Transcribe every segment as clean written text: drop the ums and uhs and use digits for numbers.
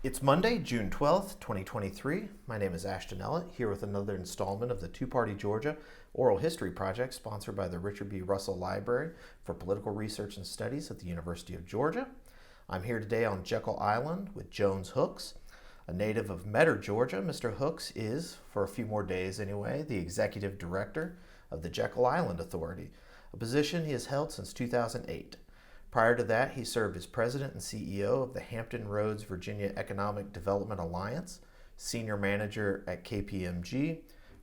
It's Monday, June 12th, 2023. My name is Ashton Ellett, here with another installment of the Two-Party Georgia Oral History Project, sponsored by the Richard B. Russell Library for Political Research and Studies at the University of Georgia. I'm here today on Jekyll Island with Jones Hooks. A native of Metter, Georgia, Mr. Hooks is, for a few more days anyway, the Executive Director of the Jekyll Island Authority, a position he has held since 2008. Prior to that, he served as president and CEO of the Hampton Roads Virginia Economic Development Alliance, senior manager at KPMG,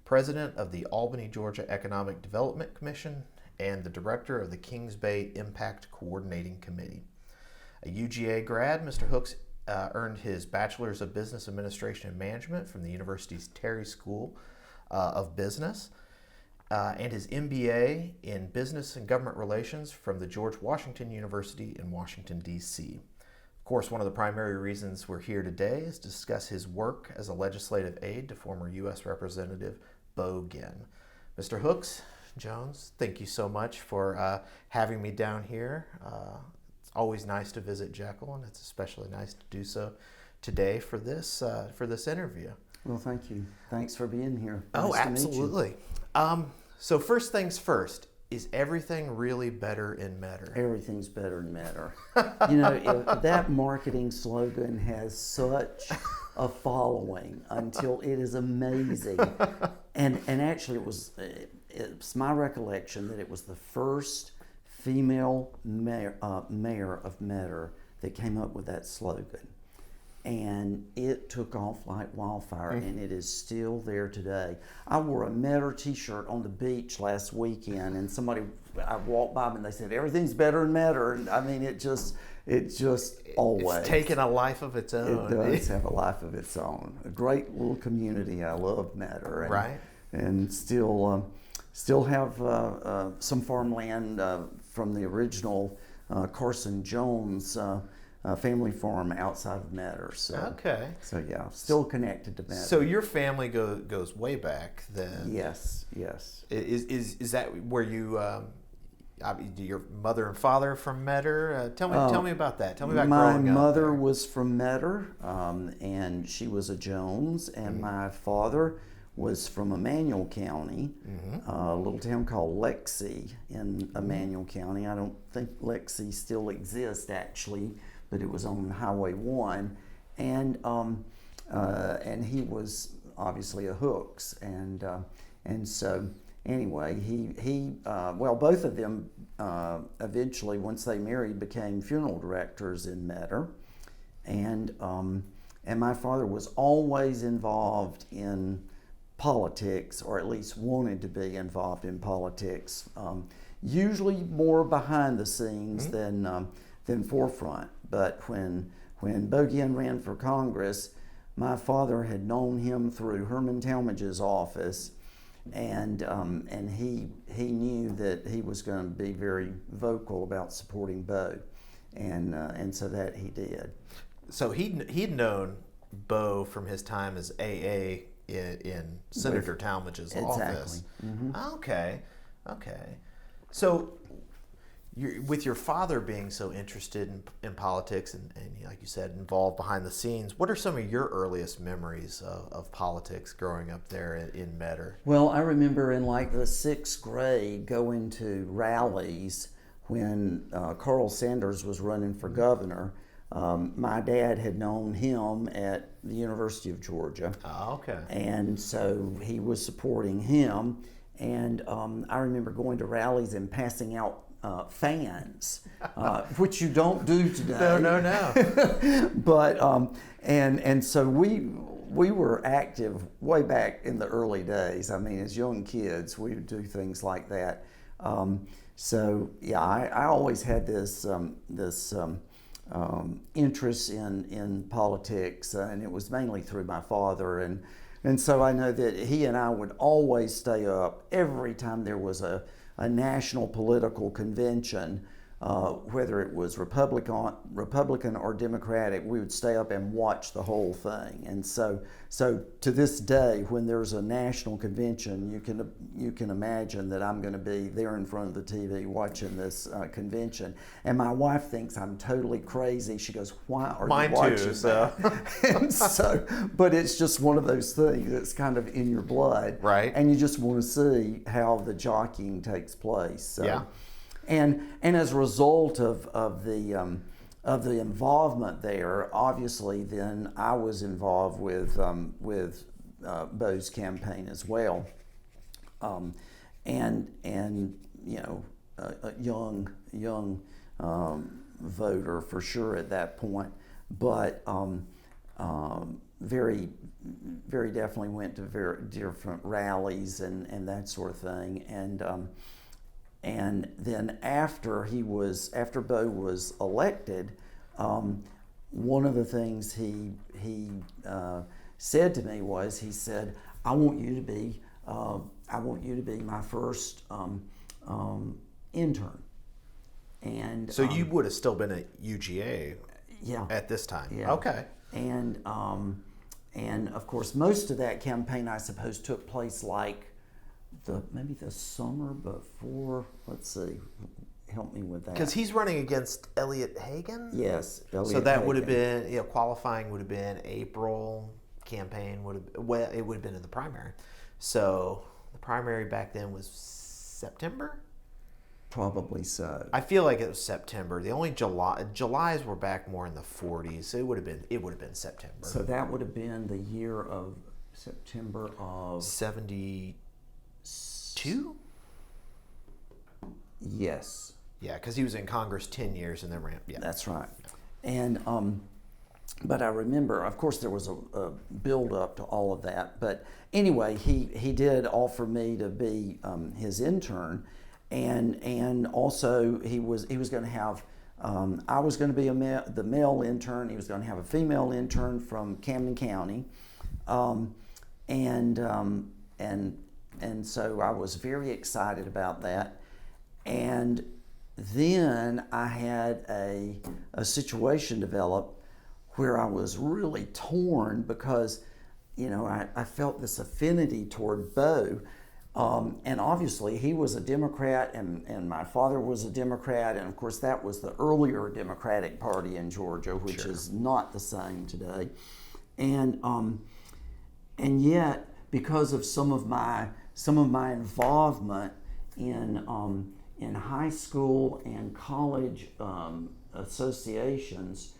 president of the Albany, Georgia Economic Development Commission, and the director of the Kings Bay Impact Coordinating Committee. A UGA grad, Mr. Hooks earned his Bachelor's of Business Administration and Management from the university's Terry School of Business, and his MBA in Business and Government Relations from the George Washington University in Washington, D.C. Of course, one of the primary reasons we're here today is to discuss his work as a legislative aide to former U.S. Representative Bo Ginn. Mr. Hooks, Jones, thank you so much for having me down here. It's always nice to visit Jekyll, and it's especially nice to do so today for this interview. Well, thank you. Thanks for being here. Oh, Nice to meet you. absolutely. So first things first, is everything really better in Metter? Everything's better in Metter. That marketing slogan has such a following until it is amazing. And actually it's my recollection that it was the first female mayor of Metter that came up with that slogan. And it took off like wildfire, and it is still there today. I wore a Metter t-shirt on the beach last weekend, and I walked by them and they said, everything's better in Metter. And I mean, it just always. It's taken a life of its own. It does have a life of its own. A great little community. I love Metter. Right. And still have some farmland from the original Carson Jones family farm outside of Metter. Okay. So yeah, still connected to Metter. So your family goes way back then. Yes. Is that where you? Your mother and father from Metter? Tell me about that. Tell me about growing up. My mother there. was from Metter, and she was a Jones, and my father was from Emanuel County, a little town called Lexi in Emanuel County. I don't think Lexi still exists actually, but it was on Highway 1, and he was obviously a Hooks, and so anyway, he both of them eventually, once they married, became funeral directors in Metter, and my father was always involved in politics, or at least wanted to be involved in politics, usually more behind the scenes than forefront. But when Bo Ginn ran for Congress, my father had known him through Herman Talmadge's office, and he knew that he was going to be very vocal about supporting Bo, and so that he did. So he'd known Bo from his time as AA in Senator Talmadge's office. Okay. So with your father being so interested in politics and like you said, involved behind the scenes, what are some of your earliest memories of politics growing up there in Metter? Well, I remember in like the 6th grade going to rallies when Carl Sanders was running for governor. My dad had known him at the University of Georgia. Oh, okay. And so he was supporting him. And I remember going to rallies and passing out fans, which you don't do today. No. But and so we were active way back in the early days. I mean, as young kids, we would do things like that. So yeah, I always had this interest in politics, and it was mainly through my father, and so I know that he and I would always stay up every time there was a national political convention. whether it was Republican or Democratic, we would stay up and watch the whole thing. And so to this day, when there's a national convention, you can imagine that I'm going to be there in front of the TV watching this convention. And my wife thinks I'm totally crazy. She goes, "Why are you watching that?" And so, but it's just one of those things that's kind of in your blood, right? And you just want to see how the jockeying takes place. So. Yeah. And as a result of the involvement there, obviously, then I was involved with Bo's campaign as well, and you know, a young voter for sure at that point, but very definitely went to very different rallies and that sort of thing, and then after Bo was elected, one of the things he said to me was, he said, I want you to be my first intern." And so you would have still been at UGA, yeah, at this time. Yeah. Okay. And of course, most of that campaign, I suppose, took place like maybe the summer before. Let's see, help me with that. Because he's running against Ellett Hagen. Yes, Ellett so that Hagen. would have been, qualifying would have been April. Campaign would have, it would have been in the primary. So the primary back then was September. Probably so. I feel like it was September. The only Julys were back more in the 40s. So it would have been September. So that would have been the year of September of 72. Yes. Yeah, because he was in Congress 10 years and then ran. Yeah, that's right. And but I remember, of course, there was a build up to all of that. But anyway, he did offer me to be his intern, and also he was going to have. I was going to be the male intern. He was going to have a female intern from Camden County, and so I was very excited about that. And then I had a situation develop where I was really torn because, I felt this affinity toward Bo. And obviously he was a Democrat and my father was a Democrat. And of course that was the earlier Democratic Party in Georgia, which Sure. is not the same today. And yet, because of some of my involvement in high school and college associations,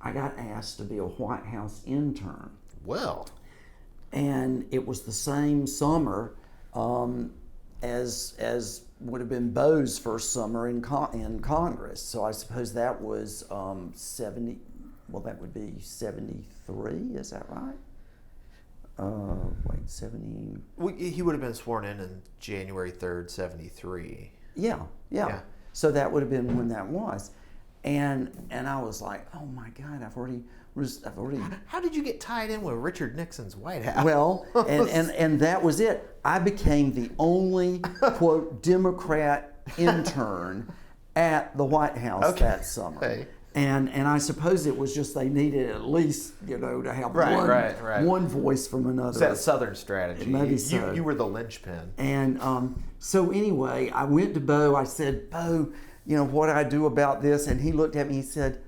I got asked to be a White House intern. Well. And it was the same summer as would have been Bo's first summer in Congress. So I suppose that was 70. Well, that would be 73. Is that right? 70. Well, he would have been sworn in January 3rd, 73. Yeah. So that would have been when that was, and I was like, oh my God, I've already. How did you get tied in with Richard Nixon's White House? Well, and that was it. I became the only quote Democrat intern at the White House that summer. Okay. And I suppose it was just they needed at least to have one voice from another. It's that Southern strategy. Maybe so. You were the linchpin. And so anyway, I went to Bo. I said, Bo, what do I do about this? And he looked at me. He said,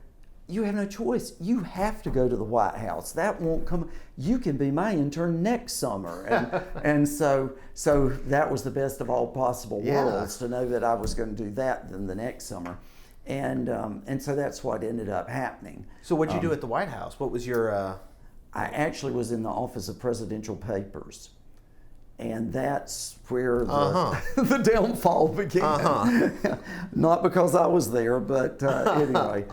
you have no choice. You have to go to the White House. That won't come. You can be my intern next summer. And so that was the best of all possible worlds to know that I was going to do that then the next summer. And so that's what ended up happening. So what'd you do at the White House? What was your... I actually was in the Office of Presidential Papers. And that's where the downfall began. Not because I was there, but anyway.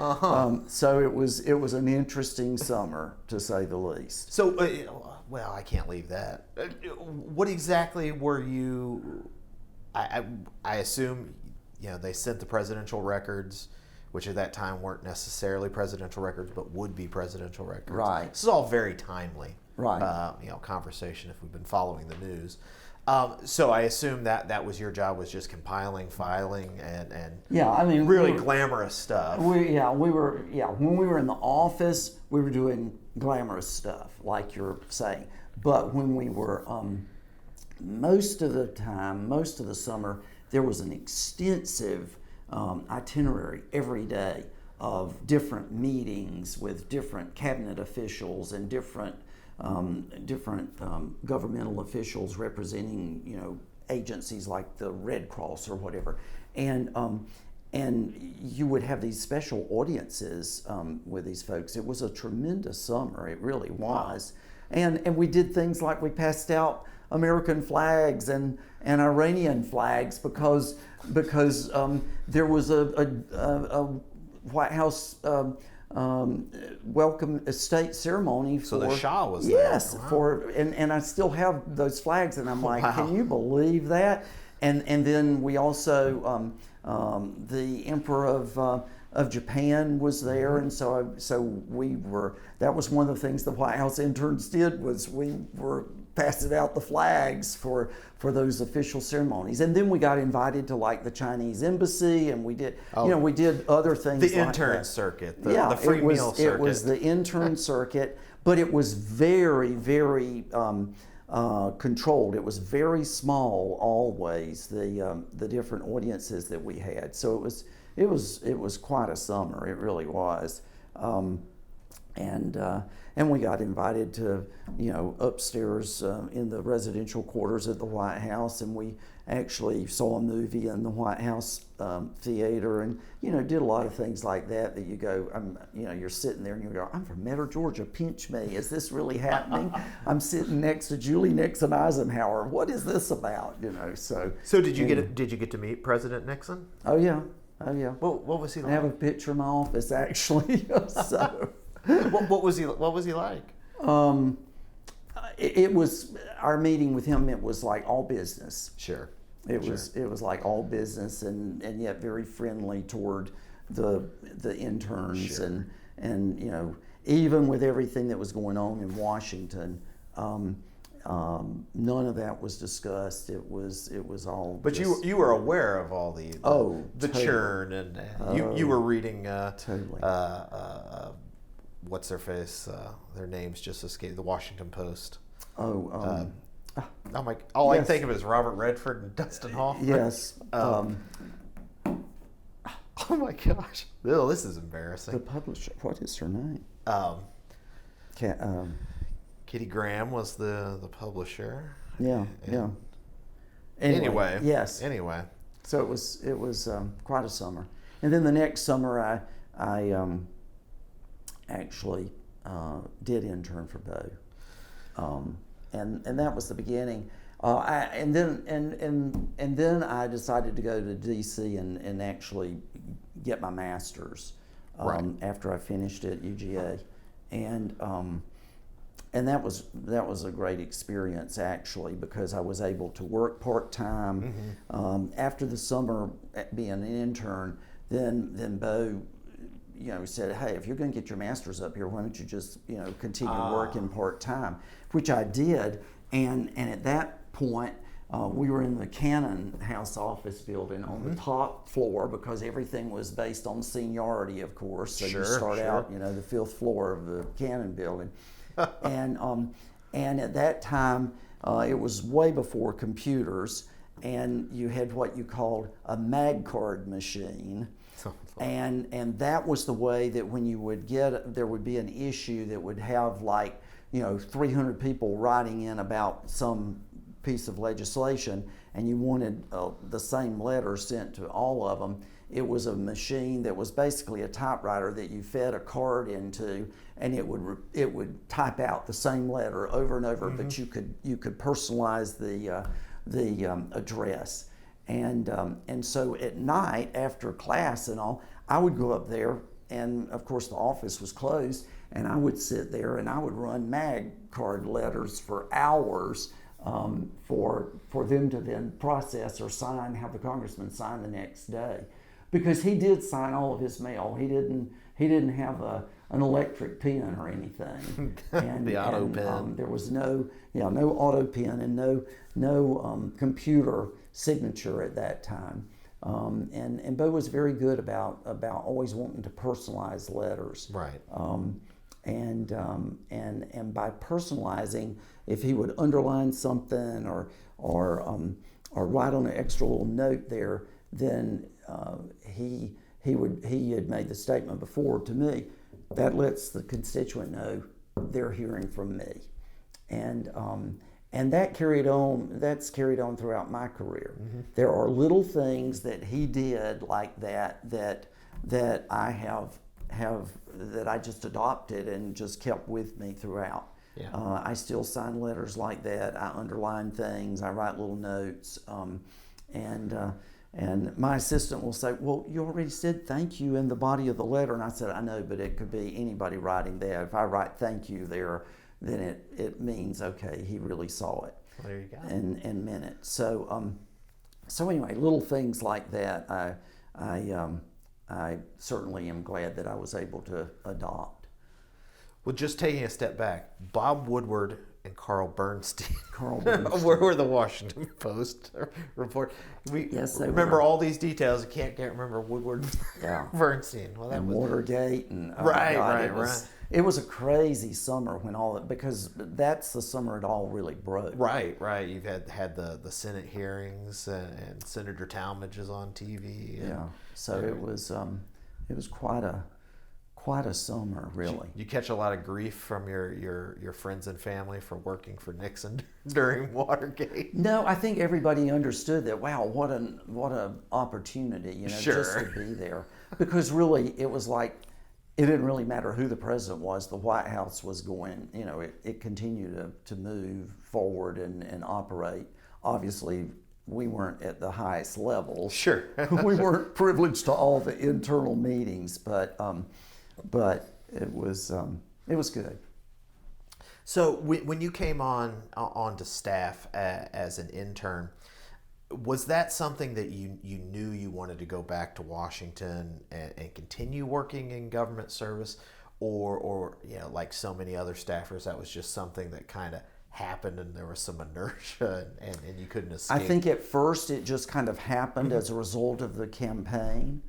So it was an interesting summer, to say the least. So, well, I can't leave that. What exactly were you... I assume... they sent the presidential records, which at that time weren't necessarily presidential records, but would be presidential records. Right. This is all very timely. Right. Conversation if we've been following the news. So I assume that was your job, was just compiling, filing, and Yeah, I mean, really glamorous stuff. When we were in the office, we were doing glamorous stuff, like you're saying. But when we were, most of the summer, there was an extensive itinerary every day of different meetings with different cabinet officials and different governmental officials representing, agencies like the Red Cross or whatever, and you would have these special audiences with these folks. It was a tremendous summer. It really was, and we did things like we passed out American flags and Iranian flags because there was a White House welcome state ceremony. So the Shah was there. Yes, Wow. and I still have those flags, and I'm like, Wow. can you believe that? And then we also the Emperor of Japan was there, and so we were. That was one of the things the White House interns did, was we were passing out the flags for those official ceremonies. And then we got invited to like the Chinese embassy, and we did we did other things. The like intern that. circuit, the free meal circuit. It was the intern circuit, but it was very, very controlled. It was very small always, the different audiences that we had. So it was quite a summer. It really was. And we got invited to, upstairs in the residential quarters at the White House, and we actually saw a movie in the White House theater, and did a lot of things like that. That you go, you're sitting there and you go, I'm from Metter, Georgia. Pinch me. Is this really happening? I'm sitting next to Julie Nixon Eisenhower. What is this about? So did you get to meet President Nixon? Oh yeah. What was he like? I have a picture in my office actually. So. What was he like? It was our meeting with him. It was like all business. Sure. It was like all business, and yet very friendly toward the interns. Sure. and even with everything that was going on in Washington, none of that was discussed. It was all. But just, you were aware of all the totally. churn, and you were reading totally. What's their face? Their names just escaped. The Washington Post. Oh. I'm like, all I Yes. think of is Robert Redford and Dustin Hoffman. Yes. Oh my gosh. Ew, this is embarrassing. The publisher. What is her name? Kitty Graham was the publisher. Yeah. And Yeah. Anyway. Yes. Anyway. So it was quite a summer, and then the next summer I actually did intern for Bo, and that was the beginning. And then I decided to go to DC and actually get my master's after I finished at UGA, and that was a great experience actually, because I was able to work part-time. After the summer being an intern, then Bo said, hey, if you're going to get your master's up here, why don't you just continue working part-time, which I did. And at that point we were in the Cannon House office building on the top floor, because everything was based on seniority, of course. So you start out the fifth floor of the Cannon building. And at that time, it was way before computers, and you had what you called a mag card machine. And that was the way that when you would there would be an issue that would have 300 people writing in about some piece of legislation, and you wanted the same letter sent to all of them. It was a machine that was basically a typewriter that you fed a card into, and it would type out the same letter over and over, but you could personalize the address. And so at night after class and all, I would go up there, and of course the office was closed, and I would sit there and I would run mag card letters for hours for them to then process or sign, have the congressman sign the next day, because he did sign all of his mail. He didn't have a an electric pen or anything. And, the auto pen. There was no auto pen and no computer signature at that time. And Bo was very good about always wanting to personalize letters. Right. And by personalizing, if he would underline something or write on an extra little note there, then he had made the statement before to me that lets the constituent know they're hearing from me, and that's carried on throughout my career. Mm-hmm. There are little things that he did like that I have that I just adopted and just kept with me throughout. Yeah. I still sign letters like that. I underline things. I write little notes. And my assistant will say, well, you already said thank you in the body of the letter. And I said, I know, but it could be anybody writing that. If I write thank you there, then it means, okay, he really saw it. Well, there you go. And meant it. So anyway, little things like that, I certainly am glad that I was able to adopt. Well, just taking a step back, Bob Woodward and Carl Bernstein were the Washington Post report. Yes, they remember were. all these details. I can't remember Woodward and Bernstein. Well, that and was Watergate and right. It was a crazy summer when because that's the summer it all really broke. Right. You've had the Senate hearings and Senator Talmadge is on TV. Yeah. So it was quite a summer, really. You catch a lot of grief from your friends and family for working for Nixon during Watergate? No, I think everybody understood that. Wow, what an opportunity, Sure. just to be there. Because really, it was like it didn't really matter who the president was. The White House was going. It continued to move forward and operate. Obviously, we weren't at the highest level. Sure. We weren't privileged to all the internal meetings, but it was good. So when you came onto staff as an intern, was that something that you knew you wanted to go back to Washington and continue working in government service, or like so many other staffers, that was just something that kind of happened and there was some inertia and you couldn't escape? I think at first it just kind of happened as a result of the campaign,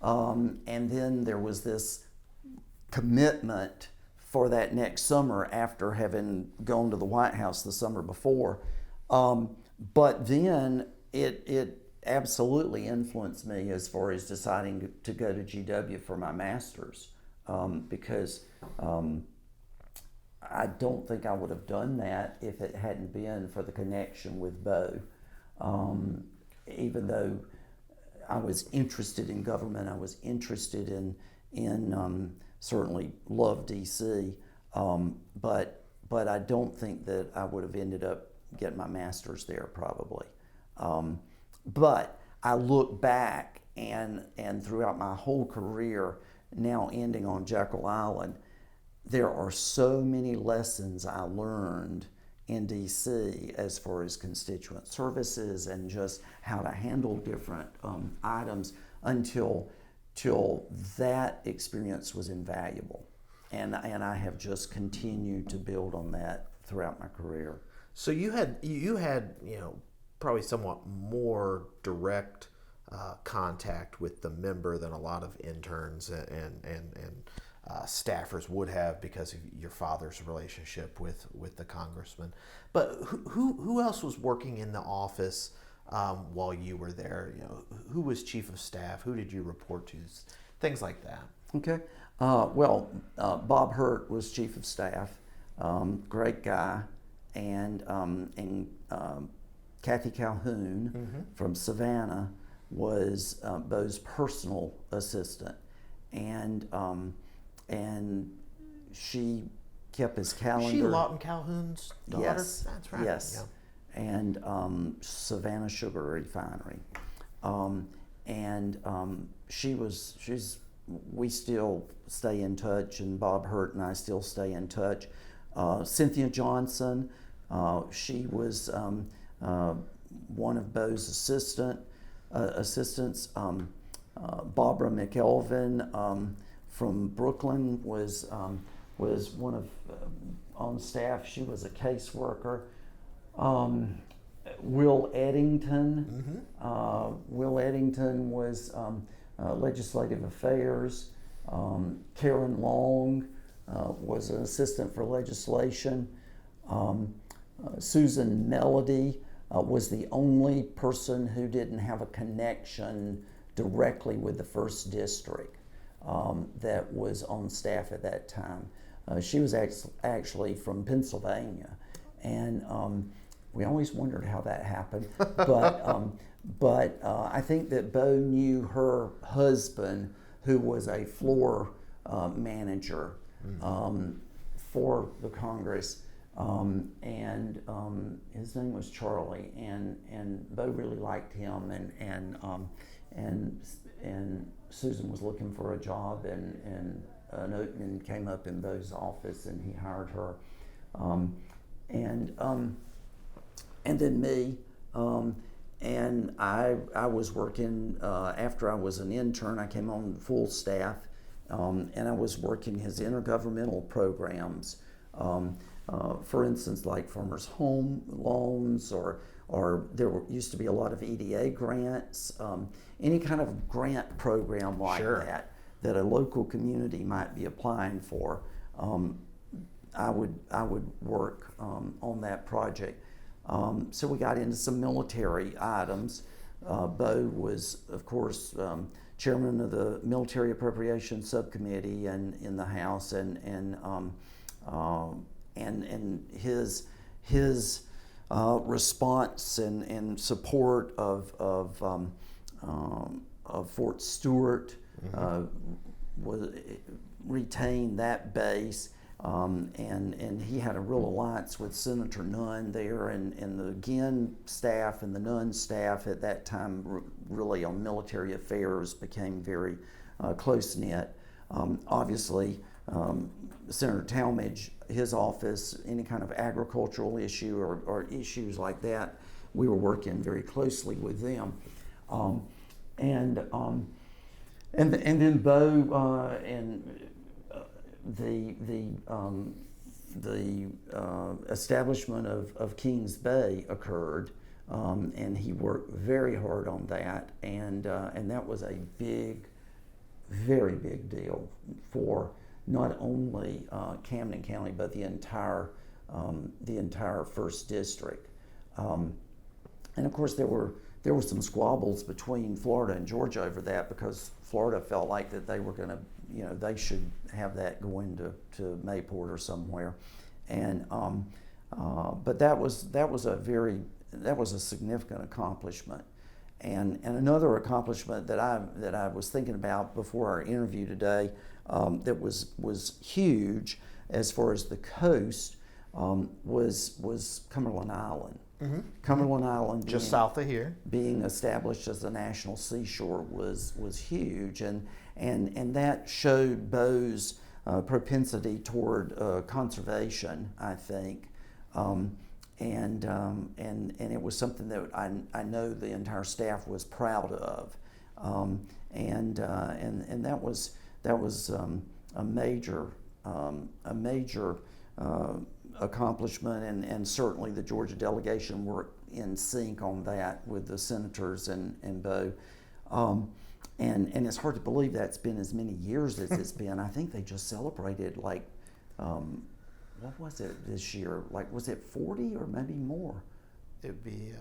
and then there was this commitment for that next summer after having gone to the White House the summer before. But then it absolutely influenced me as far as deciding to go to GW for my master's, because I don't think I would have done that if it hadn't been for the connection with Bo. Even though I was interested in government, I was interested in certainly love DC, but I don't think that I would have ended up getting my master's there probably. But I look back and throughout my whole career, now ending on Jekyll Island, there are so many lessons I learned in DC as far as constituent services and just how to handle different items until that experience was invaluable, and I have just continued to build on that throughout my career. So you had probably somewhat more direct contact with the member than a lot of interns and staffers would have because of your father's relationship with the congressman. But who else was working in the office while you were there? Who was chief of staff? Who did you report to? Things like that. Okay. Bob Hurt was chief of staff. Great guy, and Kathy Calhoun from Savannah was Bo's personal assistant, and she kept his calendar. She Lawton Calhoun's daughter? Yes. That's right. Yes. Yeah. And Savannah Sugar Refinery. We still stay in touch, and Bob Hurt and I still stay in touch. Cynthia Johnson, she was one of Bo's assistants. Barbara McElvin from Brooklyn was one of on staff. She was a caseworker. Will Eddington. Will Eddington was legislative affairs. Karen Long was an assistant for legislation. Susan Melody was the only person who didn't have a connection directly with the 1st District that was on staff at that time. She was actually from Pennsylvania, and we always wondered how that happened. But I think that Bo knew her husband, who was a floor manager for the Congress, and his name was Charlie, and Bo really liked him, and Susan was looking for a job, and an opening came up in Bo's office, and he hired her, and then me, and I was working after I was an intern. I came on full staff, and I was working his intergovernmental programs. For instance, like farmers' home loans, or used to be a lot of EDA grants, any kind of grant program like that a local community might be applying for. I would work on that project. So we got into some military items. Bo was, of course, chairman of the Military Appropriations Subcommittee in the House, and his response and support of Fort Stewart retained that base. And he had a real alliance with Senator Nunn there, and the Ginn staff and the Nunn staff at that time really on military affairs became very close-knit. Obviously, Senator Talmadge, his office, any kind of agricultural issue or issues like that, we were working very closely with them. And then Bo and the establishment of Kings Bay occurred, and he worked very hard on that, and that was a very big deal for not only Camden County but the entire 1st District. And of course there were some squabbles between Florida and Georgia over that, because Florida felt like that they were going to, they should have that going to Mayport or somewhere, and but that was a significant accomplishment, and another accomplishment that I was thinking about before our interview today, that was huge as far as the coast, was Cumberland Island. Mm-hmm. Cumberland Island, just south of here, being established as a national seashore was huge, and that showed Bo's propensity toward conservation, I think, and it was something that I know the entire staff was proud of, and that was a major accomplishment, and certainly the Georgia delegation worked in sync on that with the senators and Bo. And it's hard to believe that's been as many years as it's been. I think they just celebrated what was it this year? Was it 40 or maybe more? it'd be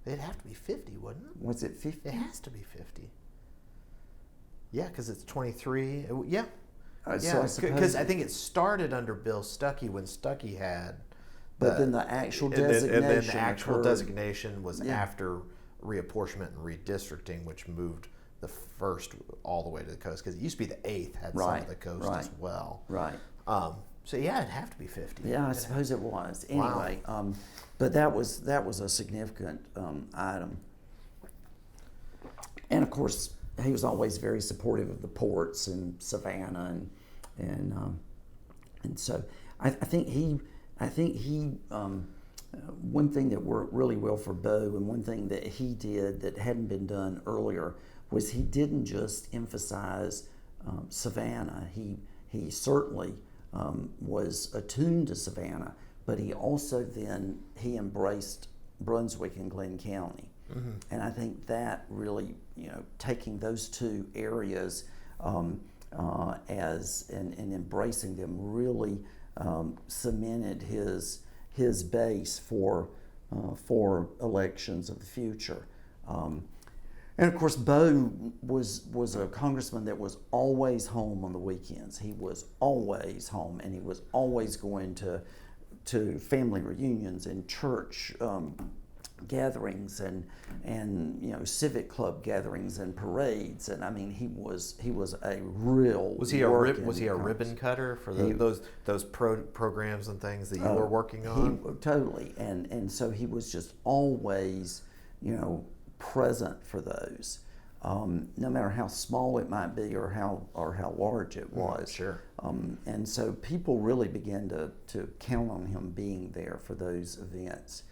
it'd have to be 50, wouldn't it? Was it 50? It has to be 50. Yeah, because it's 23. Yeah. So because I think it started under Bill Stuckey when Stuckey had. But then the actual designation. And then the actual occurred. designation was after reapportionment and redistricting, which moved the 1st all the way to the coast, because it used to be the 8th had some of the coast as well. Right. So yeah, it'd have to be 50. Yeah, I suppose it was. Anyway, but that was a significant item. And of course, he was always very supportive of the ports in Savannah, and so I think he one thing that worked really well for Bo, and one thing that he did that hadn't been done earlier, was he didn't just emphasize Savannah. He certainly was attuned to Savannah, but he also then he embraced Brunswick and Glenn County. Mm-hmm. And I think that really, taking those two areas as and embracing them really cemented his base for elections of the future. And of course, Bo was a congressman that was always home on the weekends. He was always home, and he was always going to family reunions and church gatherings and civic club gatherings and parades. And I mean, he was a real was he a ribbon cutter for those programs and things that you were working on? Totally, and so he was just always present for those, no matter how small it might be or how large it was. Sure. And so people really began to count on him being there for those events.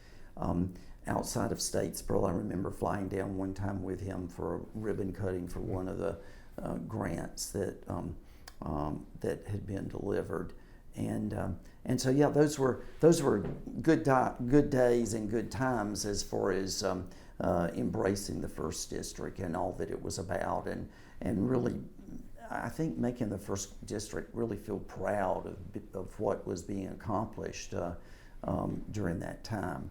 Outside of Statesboro, I remember flying down one time with him for a ribbon cutting for one of the grants that had been delivered, and so yeah, those were good days and good times as far as embracing the first district and all that it was about, and really, I think making the first district really feel proud of what was being accomplished during that time.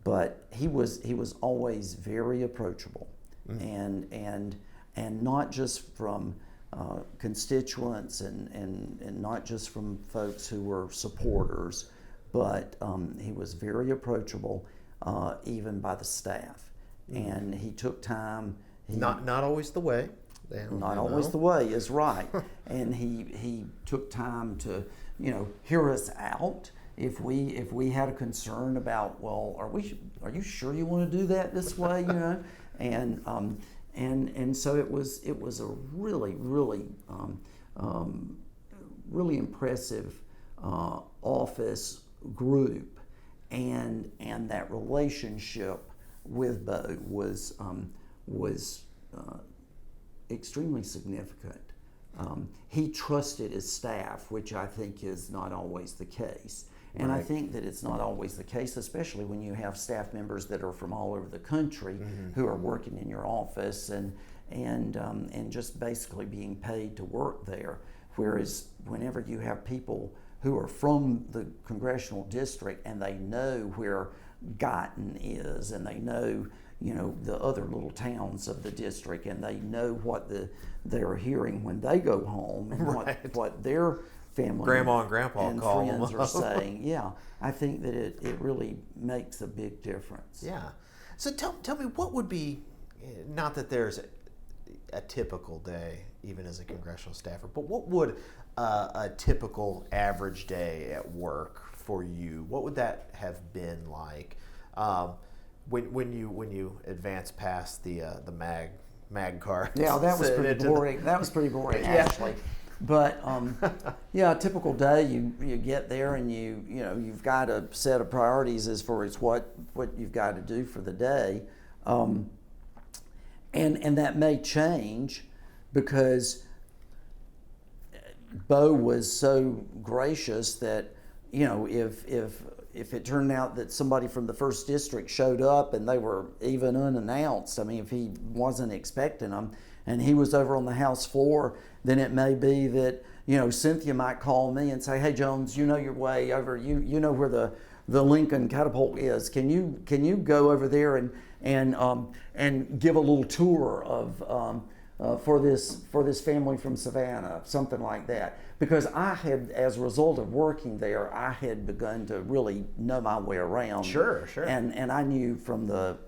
But he was always very approachable, and not just from constituents and not just from folks who were supporters, but he was very approachable even by the staff, and he took time. Not always the way. Not always the way is right, and he took time to hear us out. If we had a concern about, well, are you sure you want to do that this way, and so it was a really really impressive office group, and that relationship with Bo was extremely significant. He trusted his staff, which I think is not always the case. And right. I think that it's not always the case, especially when you have staff members that are from all over the country who are working in your office and just basically being paid to work there. Whereas whenever you have people who are from the congressional district and they know where Guyton is, and they know the other little towns of the district, and they know what they're hearing when they go home, and right. what their family, grandma and grandpa and call friends them. are saying. Yeah, I think that it really makes a big difference. Yeah. So tell me, what would be, not that there's a typical day, even as a congressional staffer, but what would a typical average day at work for you, what would that have been like? When you advance past the mag card. Yeah, that was pretty boring. That was pretty boring, actually. But yeah, a typical day, you get there and you've got a set of priorities as far as what you've got to do for the day, and that may change because Bo was so gracious that if it turned out that somebody from the first district showed up and they were even unannounced, I mean, if he wasn't expecting them and he was over on the House floor, then it may be that, Cynthia might call me and say, hey, Jones, you know your way over, you know where the Lincoln catapult is. Can you go over there and give a little tour of for this family from Savannah, something like that. Because I had, as a result of working there, I had begun to really know my way around. Sure. And I knew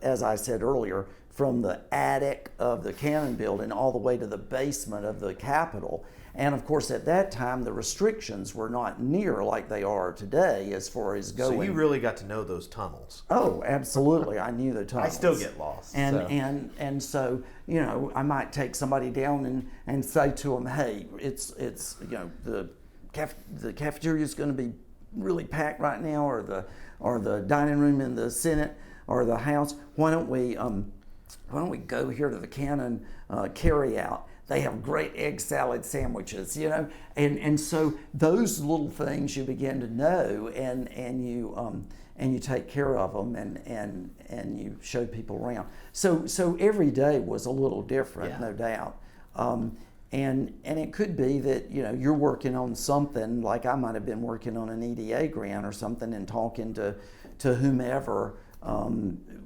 as I said earlier, from the attic of the Cannon Building all the way to the basement of the Capitol. And of course, at that time, the restrictions were not near like they are today as far as going. So you really got to know those tunnels. Oh, absolutely. I knew the tunnels. I still get lost. And so, I might take somebody down and say to them, hey, it's the cafeteria is going to be really packed right now, or the dining room in the Senate or the House. Why don't we go here to the Cannon carry out? They have great egg salad sandwiches, you know, and so those little things you begin to know, and you take care of them, and you show people around. So every day was a little different, Yeah. no doubt. And it could be that, you know, you're working on something, like I might have been working on an EDA grant or something, and talking to whomever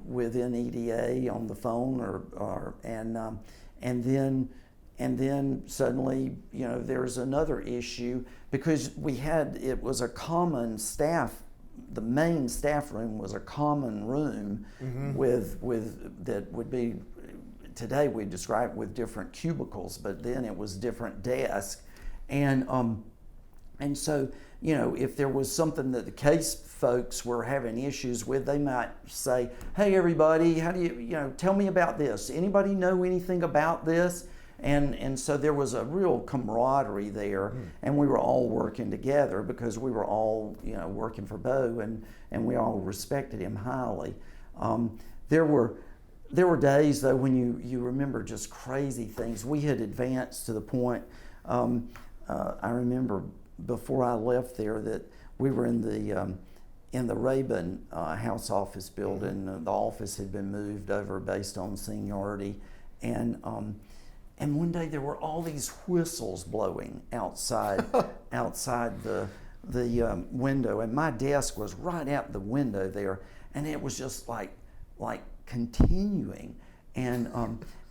within EDA on the phone, and then suddenly, you know, there's another issue, because it was a common staff. The main staff room was a common room with that would be, today we describe it with different cubicles, but then it was different desks, and so, you know, if there was something that the case folks were having issues with, they might say, "Hey, everybody, how do you tell me about this? Anybody know anything about this?" And so there was a real camaraderie there, and we were all working together because we were all, you know, working for Bo, and we all respected him highly. There were days, though, when you remember just crazy things. We had advanced to the point, I remember before I left there, that we were in the Rabin House office building. The office had been moved over based on seniority, and one day there were all these whistles blowing outside the window, and my desk was right out the window there, and it was just like continuing, and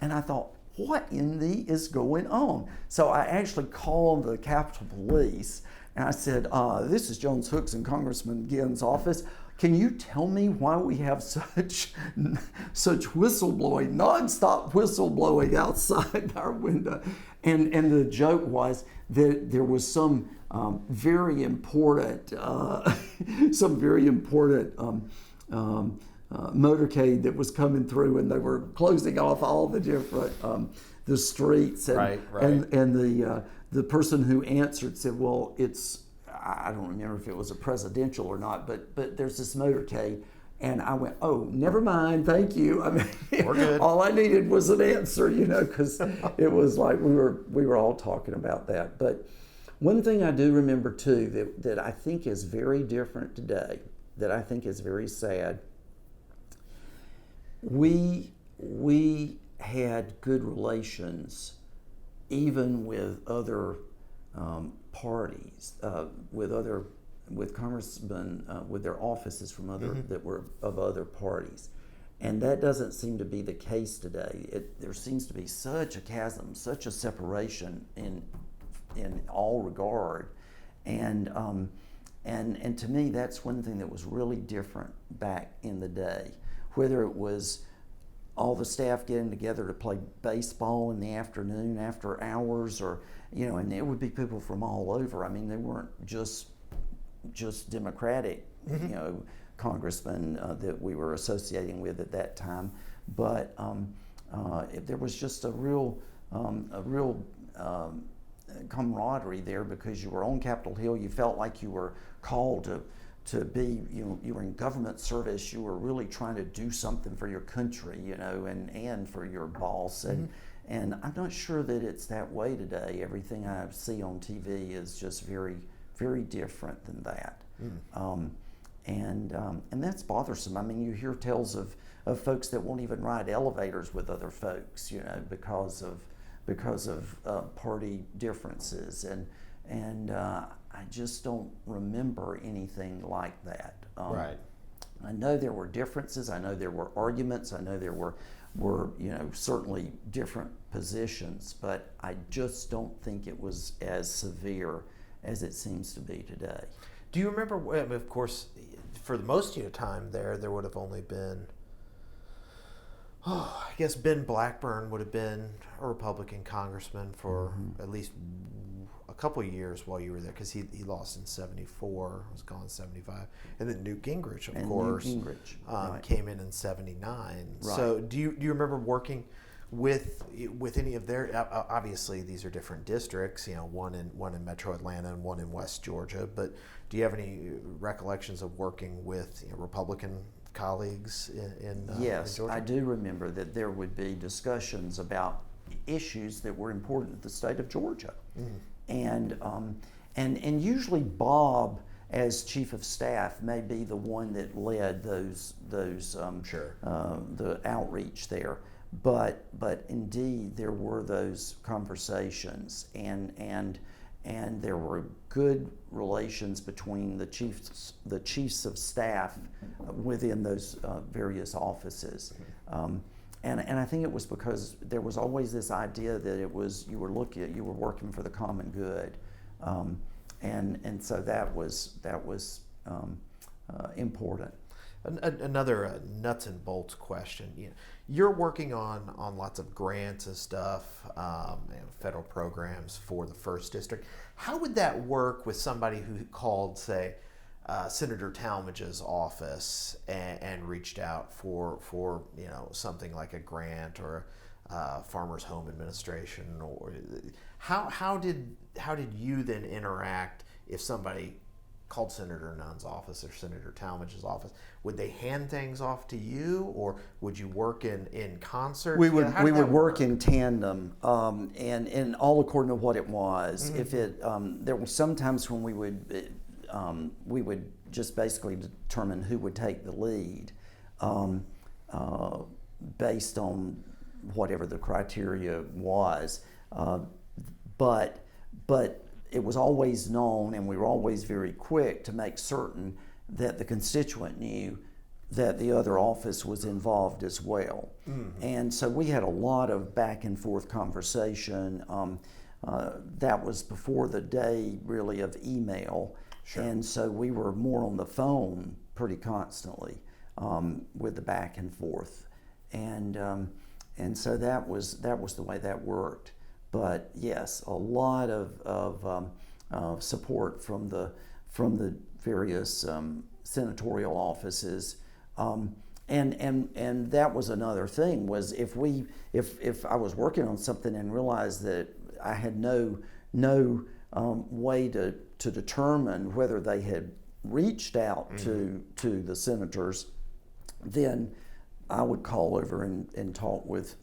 I thought, what in the is going on? So I actually called the Capitol Police, and I said, "This is Jones Hooks in Congressman Ginn's office. Can you tell me why we have such whistleblowing, nonstop whistleblowing outside our window?" And the joke was that there was some very important motorcade that was coming through, and they were closing off all the different the streets, and Right. and the person who answered said, "Well, I don't remember if it was a presidential or not, but there's this motorcade." And I went, "Oh, never mind, thank you." I mean, We're good. all I needed was an answer, you know, because it was like we were all talking about that. But one thing I do remember too that I think is very different today, that I think is very sad. We had good relations even with other parties, with congressmen, with their offices from other that were of other parties, and that doesn't seem to be the case today. There seems to be such a chasm, such a separation in all regard, and to me, that's one thing that was really different back in the day. Whether it was all the staff getting together to play baseball in the afternoon after hours, or, you know, and there would be people from all over. I mean, they weren't just Democratic, you know, congressmen that we were associating with at that time, but there was just a real camaraderie there, because you were on Capitol Hill. You felt like you were called to be, you were in government service. You were really trying to do something for your country, you know, and for your boss. And I'm not sure that it's that way today. Everything I see on TV is just very, very different than that. And that's bothersome. I mean, you hear tales of folks that won't even ride elevators with other folks, you know, because of party differences, and I just don't remember anything like that. Right. I know there were differences. I know there were arguments. I know there were you know, certainly different positions, but I just don't think it was as severe as it seems to be today. Do you remember, of course, for the most of your time there would have only been, I guess Ben Blackburn would have been a Republican congressman for at least a couple of years while you were there, because he lost in 74, was gone in 75. And then Newt Gingrich, of course, Newt Gingrich, right. came in 79. Right. So do you remember working with any of their obviously these are different districts, one in Metro Atlanta and one in West Georgia, but do you have any recollections of working with Republican colleagues in Yes, Georgia? I do remember that there would be discussions about issues that were important to the state of Georgia, and usually Bob, as chief of staff, may be the one that led those Sure. The outreach there. But indeed there were those conversations, and there were good relations between the chiefs of staff within those various offices. And I think it was because there was always this idea that you were working for the common good, and so that was important. Another nuts and bolts question. You're working on lots of grants and stuff, federal programs for the first district. How would that work with somebody who called, say, Senator Talmadge's office and reached out for something like a grant or Farmers Home Administration? Or how did you then interact if somebody called Senator Nunn's office or Senator Talmadge's office? Would they hand things off to you, or would you work in concert? We would work in tandem, and all according to what it was. Mm-hmm. If it there were some times when we would just basically determine who would take the lead, based on whatever the criteria was, but it was always known, and we were always very quick to make certain that the constituent knew that the other office was involved as well. Mm-hmm. And so we had a lot of back and forth conversation. That was before the day really of email. Sure. And so we were more on the phone pretty constantly with the back and forth. And so that was the way that worked. But yes, a lot of support from the various senatorial offices, and that was another thing. Was if I was working on something and realized that I had no way to determine whether they had reached out to the senators, then I would call over and talk with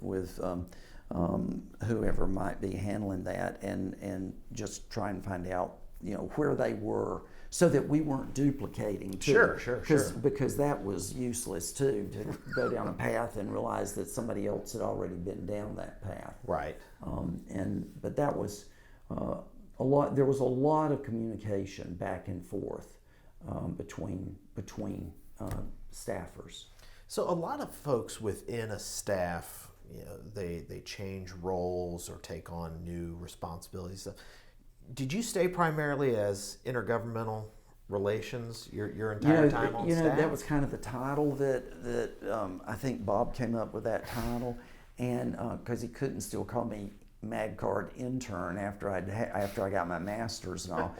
whoever might be handling that, and just try and find out where they were, so that we weren't duplicating too. Sure. Because that was useless too, to go down a path and realize that somebody else had already been down that path. Right. But that was a lot. There was a lot of communication back and forth between staffers. So a lot of folks within a staff, they change roles or take on new responsibilities. Did you stay primarily as intergovernmental relations your entire time on staff? That was kind of the title that I think Bob came up with that title, and because he couldn't still call me Mad Card intern after I got my master's and all,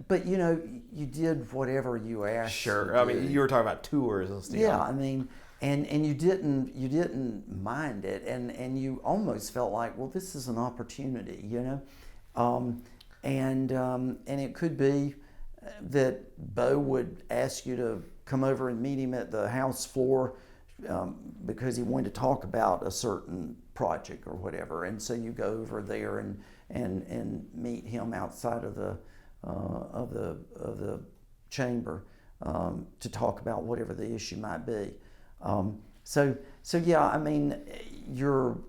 but you did whatever you asked. Sure. I mean, you were talking about tours and stuff. Yeah, I mean. And you didn't mind it, and you almost felt like, well, this is an opportunity, and it could be that Bo would ask you to come over and meet him at the House floor because he wanted to talk about a certain project or whatever, and so you go over there and meet him outside of the chamber to talk about whatever the issue might be. So yeah, I mean, your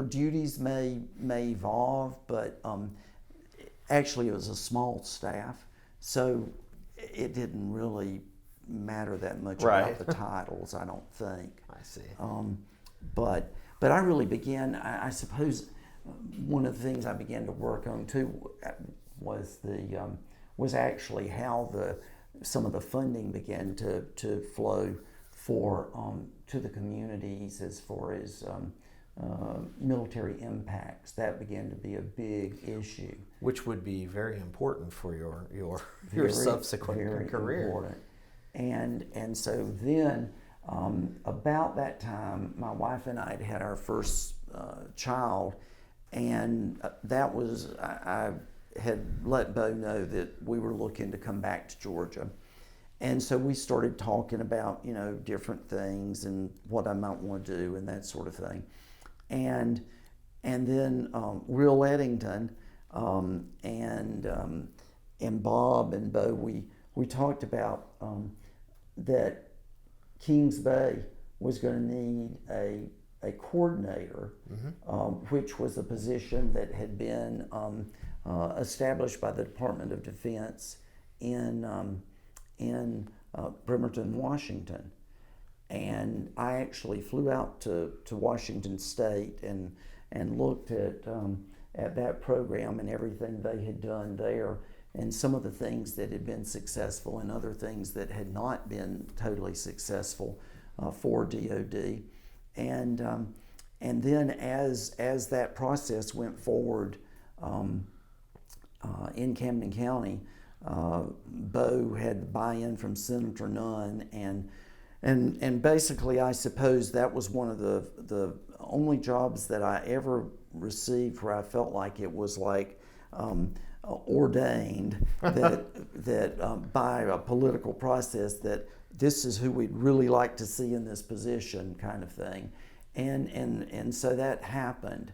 duties may evolve, but actually it was a small staff, so it didn't really matter that much about the titles, I don't think. I see. But I really began. I suppose one of the things I began to work on too was actually how some of the funding began to flow to the communities as far as military impacts. That began to be a big issue, which would be very important for your very, subsequent very career. Important. And so then About that time, my wife and I had our first child, and that was, I had let Bo know that we were looking to come back to Georgia. And so we started talking about, different things and what I might want to do and that sort of thing. And then Real Eddington and Bob and Bo, we talked about that Kings Bay was going to need a coordinator, which was a position that had been established by the Department of Defense in Bremerton, Washington. And I actually flew out to Washington State and looked at that program and everything they had done there, and some of the things that had been successful and other things that had not been totally successful for DOD. And then as that process went forward in Camden County, Bo had buy-in from Senator Nunn, and basically I suppose that was one of the only jobs that I ever received where I felt like it was like ordained that by a political process that this is who we'd really like to see in this position, kind of thing, and so that happened,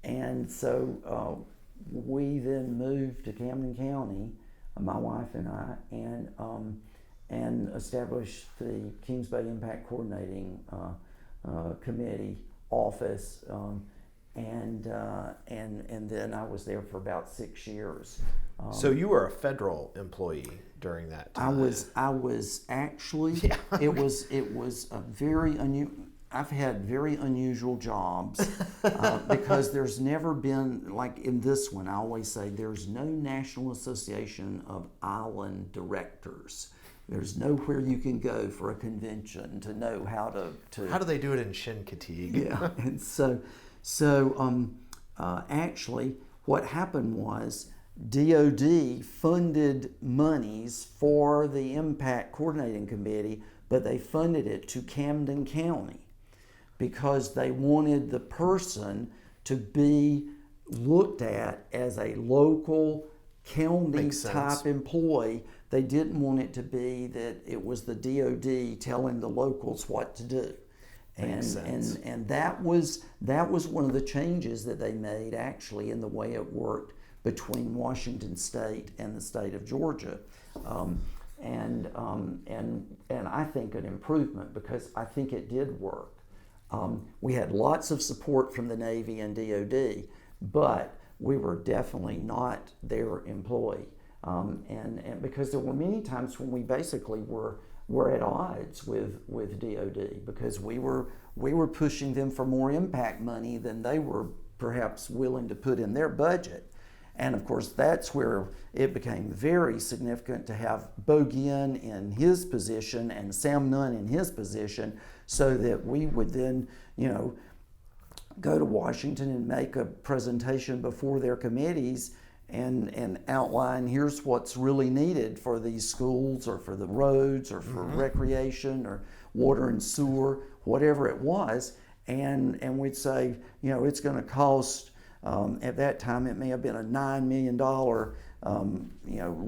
and so we then moved to Camden County, my wife and I, and established the Kings Bay Impact Coordinating Committee office. And then I was there for about 6 years. So you were a federal employee during that time. I was actually. Yeah. It was a very I've had very unusual jobs because there's never been, like in this one, I always say there's no National Association of Island Directors. There's nowhere you can go for a convention to know how to. How do they do it in Chincoteague? Yeah, and so actually, what happened was DOD funded monies for the Impact Coordinating Committee, but they funded it to Camden County because they wanted the person to be looked at as a local county type employee. They didn't want it to be that it was the DOD telling the locals what to do. And that was one of the changes that they made actually in the way it worked between Washington State and the state of Georgia, and I think an improvement because I think it did work. We had lots of support from the Navy and DOD, but we were definitely not their employee, and because there were many times when we basically were at odds with DOD because we were pushing them for more impact money than they were perhaps willing to put in their budget. And of course, that's where it became very significant to have Bo Ginn in his position and Sam Nunn in his position so that we would then, go to Washington and make a presentation before their committees and outline here's what's really needed for these schools or for the roads or for recreation or water and sewer, whatever it was. And we'd say, it's going to cost, at that time it may have been a $9 million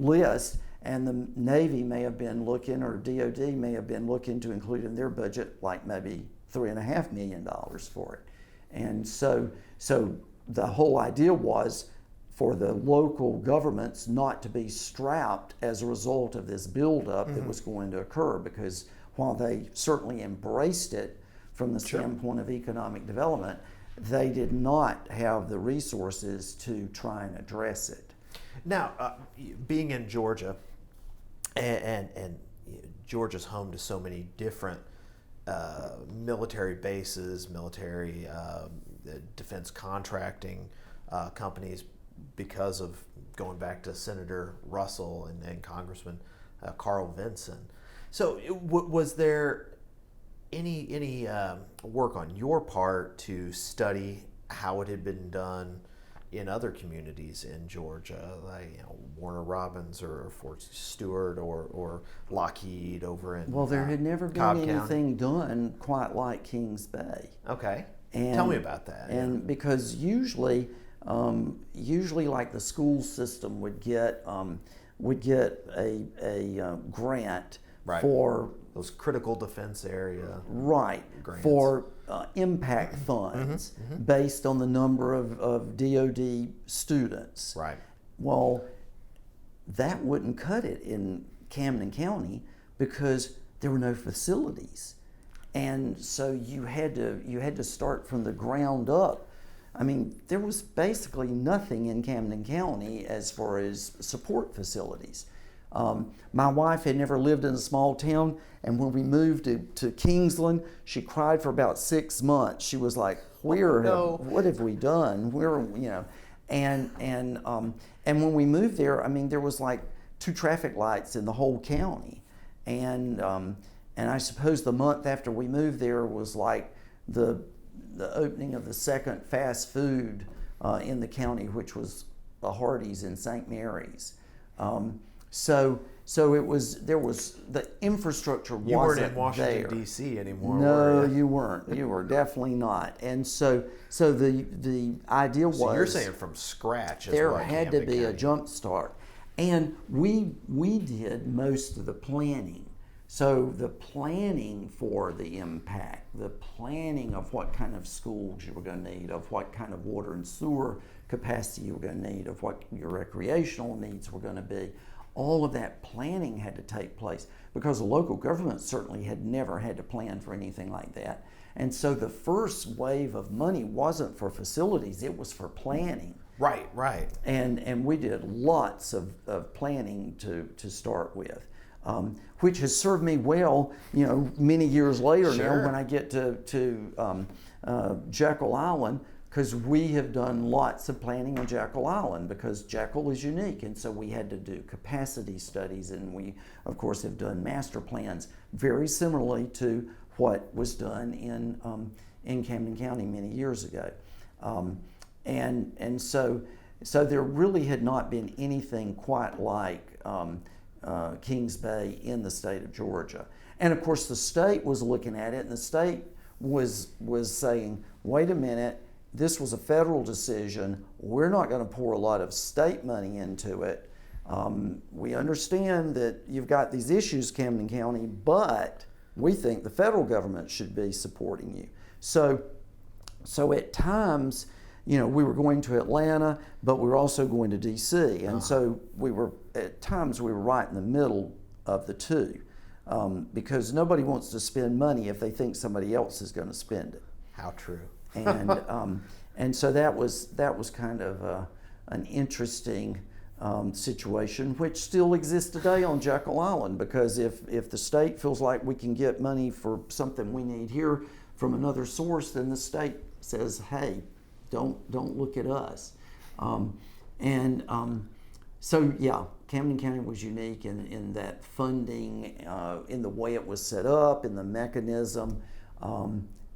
list, and the Navy may have been looking, or DOD may have been looking to include in their budget like maybe $3.5 million for it. And so the whole idea was for the local governments not to be strapped as a result of this buildup that was going to occur, because while they certainly embraced it from the standpoint of economic development, they did not have the resources to try and address it. Now, being in Georgia, and Georgia's home to so many different military bases, military defense contracting companies, because of going back to Senator Russell and Congressman Carl Vinson. So was there any work on your part to study how it had been done in other communities in Georgia, like Warner Robins or Fort Stewart or Lockheed over in Well, there had never been Cobb anything done quite like Kings Bay. Okay, And, tell me about that. And because usually like the school system would get a grant right. for those critical defense area grants. For impact funds based on the number of DoD students. Right. Well, that wouldn't cut it in Camden County because there were no facilities, and so you had to start from the ground up. I mean, there was basically nothing in Camden County as far as support facilities. My wife had never lived in a small town, and when we moved to Kingsland, she cried for about 6 months. She was like, what have we done? And when we moved there, I mean, there was like 2 traffic lights in the whole county. And I suppose the month after we moved there was like the opening of the second fast food in the county, which was a Hardee's in St. Mary's. So there was the infrastructure wasn't there. You weren't in Washington D.C. anymore. No, were you? You weren't. You were definitely not. And so the idea was. So you're saying from scratch. There had to be a jump start, and we did most of the planning. So the planning for the impact, the planning of what kind of schools you were going to need, of what kind of water and sewer capacity you were going to need, of what your recreational needs were going to be. All of that planning had to take place because the local government certainly had never had to plan for anything like that. And so the first wave of money wasn't for facilities, it was for planning. Right. And we did lots of planning to start with, which has served me well, many years later. Sure. Now when I get to Jekyll Island, because we have done lots of planning on Jekyll Island because Jekyll is unique, and so we had to do capacity studies, and we of course have done master plans very similarly to what was done in Camden County many years ago, and so there really had not been anything quite like Kings Bay in the state of Georgia, and of course the state was looking at it, and the state was saying, wait a minute. This was a federal decision. We're not going to pour a lot of state money into it. We understand that you've got these issues, Camden County, but we think the federal government should be supporting you. So at times, we were going to Atlanta, but we were also going to D.C. And so at times we were right in the middle of the two, because nobody wants to spend money if they think somebody else is going to spend it. How true. And so that was kind of an interesting situation, which still exists today on Jekyll Island, because if the state feels like we can get money for something we need here from another source, then the state says, hey, don't look at us. So yeah, Camden County was unique in that funding, in the way it was set up, in the mechanism.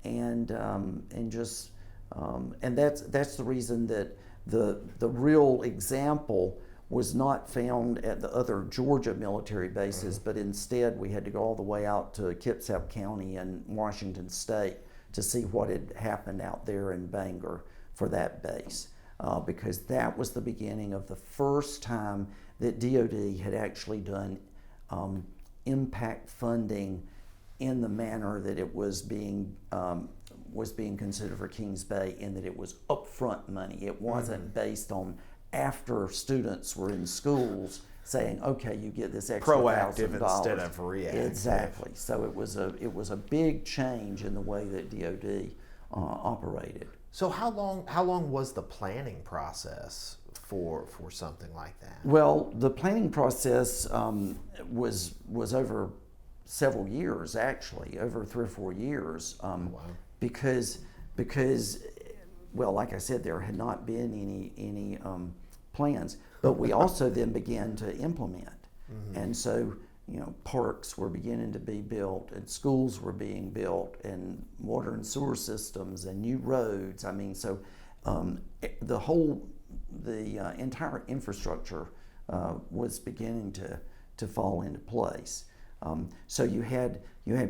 And that's the reason that the real example was not found at the other Georgia military bases, but instead we had to go all the way out to Kitsap County and Washington State to see what had happened out there in Bangor for that base, because that was the beginning of the first time that DoD had actually done impact funding in the manner that it was being considered for Kings Bay, in that it was upfront money. It wasn't based on after students were in schools saying, okay, you get this extra proactive $1,000 instead of reactive. Exactly. So it was a big change in the way that DoD operated. So how long was the planning process for something like that? Well, the planning process was over several years, actually, over 3 or 4 years, Wow. because well, like I said, there had not been any plans, but we also then began to implement, and so parks were beginning to be built, and schools were being built, and water and sewer systems, and new roads. I mean, so the whole the entire infrastructure was beginning to fall into place. So you had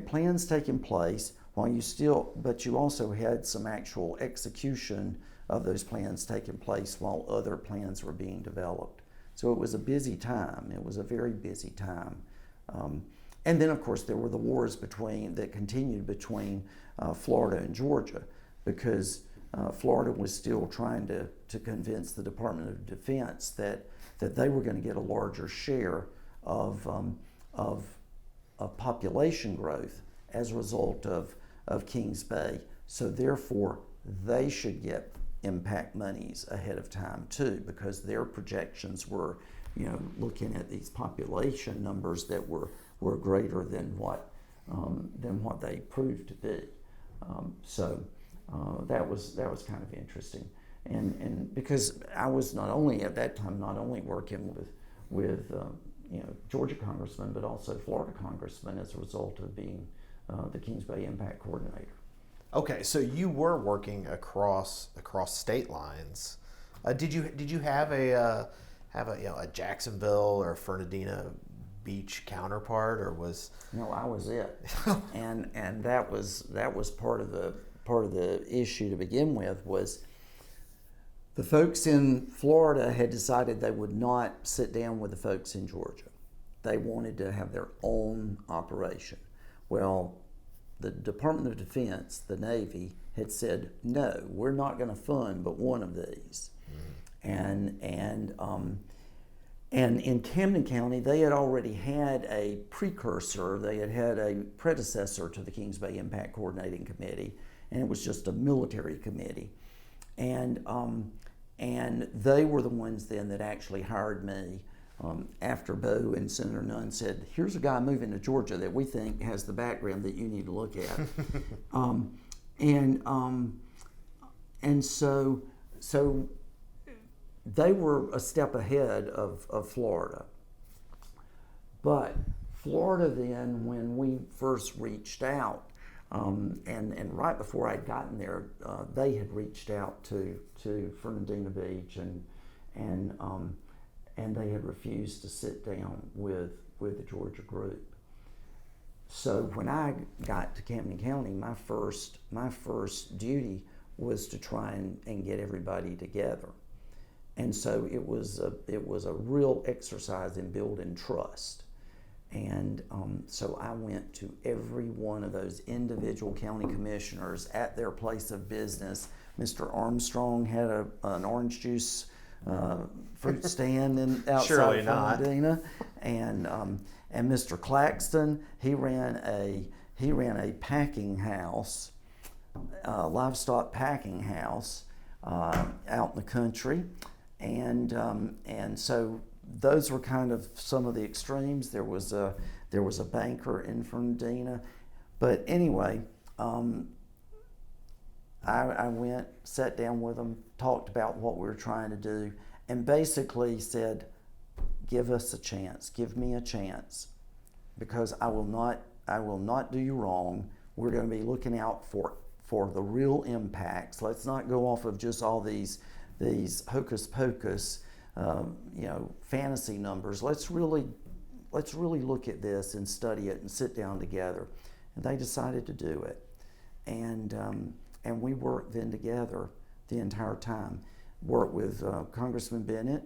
plans taking place but you also had some actual execution of those plans taking place while other plans were being developed. So it was a busy time. It was a very busy time. And then, of course, there were the wars that continued between Florida and Georgia, because Florida was still trying to convince the Department of Defense that they were going to get a larger share of population growth as a result of Kings Bay. So therefore, they should get impact monies ahead of time too, because their projections were, looking at these population numbers that were greater than what they proved to be. So that was kind of interesting, and because I was not only working with Georgia congressmen, but also Florida congressmen as a result of being the Kings Bay Impact Coordinator. Okay, so you were working across state lines. Did you have a Jacksonville or Fernandina Beach counterpart, or was? No, I was it, and that was part of the issue to begin with. Was the folks in Florida had decided they would not sit down with the folks in Georgia. They wanted to have their own operation. Well, the Department of Defense, the Navy, had said, no, we're not going to fund but one of these. Mm-hmm. And in Camden County, they had already had a precursor. They had a predecessor to the Kings Bay Impact Coordinating Committee, and it was just a military committee. And they were the ones then that actually hired me after Bo and Senator Nunn said, here's a guy moving to Georgia that we think has the background that you need to look at. And so they were a step ahead of Florida. But Florida then, when we first reached out, and right before I'd gotten there, they had reached out to Fernandina Beach, and they had refused to sit down with the Georgia group. So when I got to Camden County, my first duty was to try and get everybody together. And so it was a real exercise in building trust. And so I went to every one of those individual county commissioners at their place of business. Mr. Armstrong had an orange juice fruit stand outside of Fernandina, and Mr. Claxton, he ran a packing house, livestock packing house out in the country, and so those were kind of some of the extremes. There was a banker in Fernandina, but anyway, I went, sat down with them, talked about what we were trying to do, and basically said, give us a chance, give me a chance, because I will not do you wrong. We're going to be looking out for the real impacts. Let's not go off of just all these hocus pocus, fantasy numbers. Let's really look at this and study it and sit down together. And they decided to do it, and we worked then together the entire time. Worked with Congressman Bennett,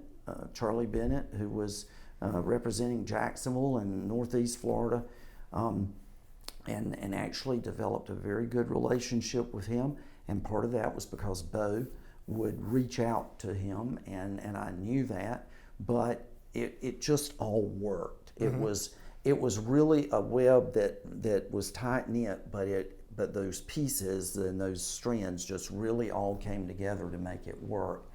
Charlie Bennett, who was representing Jacksonville and Northeast Florida, and actually developed a very good relationship with him. And part of that was because Bo would reach out to him, and I knew that, but it just all worked. Mm-hmm. It was really a web that was tight knit, but those pieces and those strands just really all came together to make it work.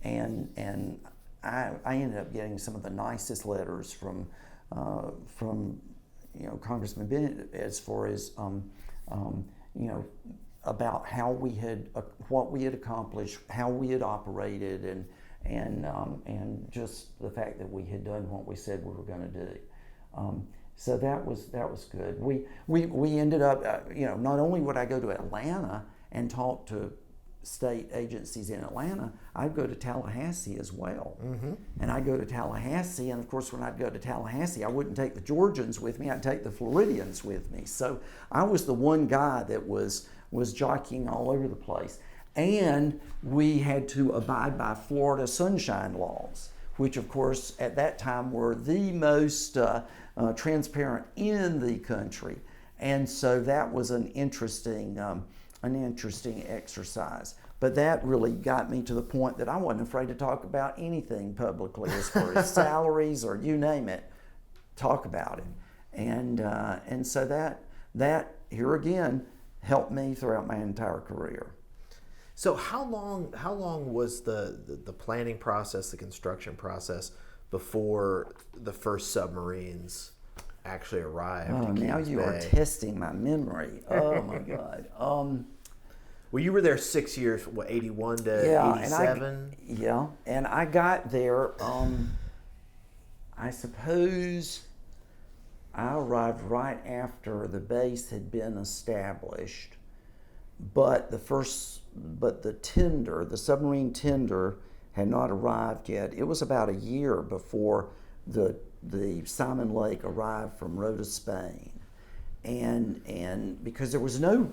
And I ended up getting some of the nicest letters from Congressman Bennett as far as about how what we had accomplished, how we had operated, and just the fact that we had done what we said we were going to do. So that was good. We ended up, not only would I go to Atlanta and talk to state agencies in Atlanta, I'd go to Tallahassee as well. And I'd go to Tallahassee, and of course when I'd go to Tallahassee, I wouldn't take the Georgians with me, I'd take the Floridians with me. So I was the one guy that was jockeying all over the place. And we had to abide by Florida sunshine laws, which of course at that time were the most transparent in the country. And so that was an interesting exercise. But that really got me to the point that I wasn't afraid to talk about anything publicly as far as salaries or you name it, talk about it. And so that here again helped me throughout my entire career. So how long was the planning process, the construction process, before the first submarines actually arrived? Oh, now you are testing my memory. Oh my God. Well, you were there 6 years, what, 81 to 87? And I got there, I suppose I arrived right after the base had been established, but the submarine tender had not arrived yet. It was about a year before the Simon Lake arrived from Rota, Spain. And because there was no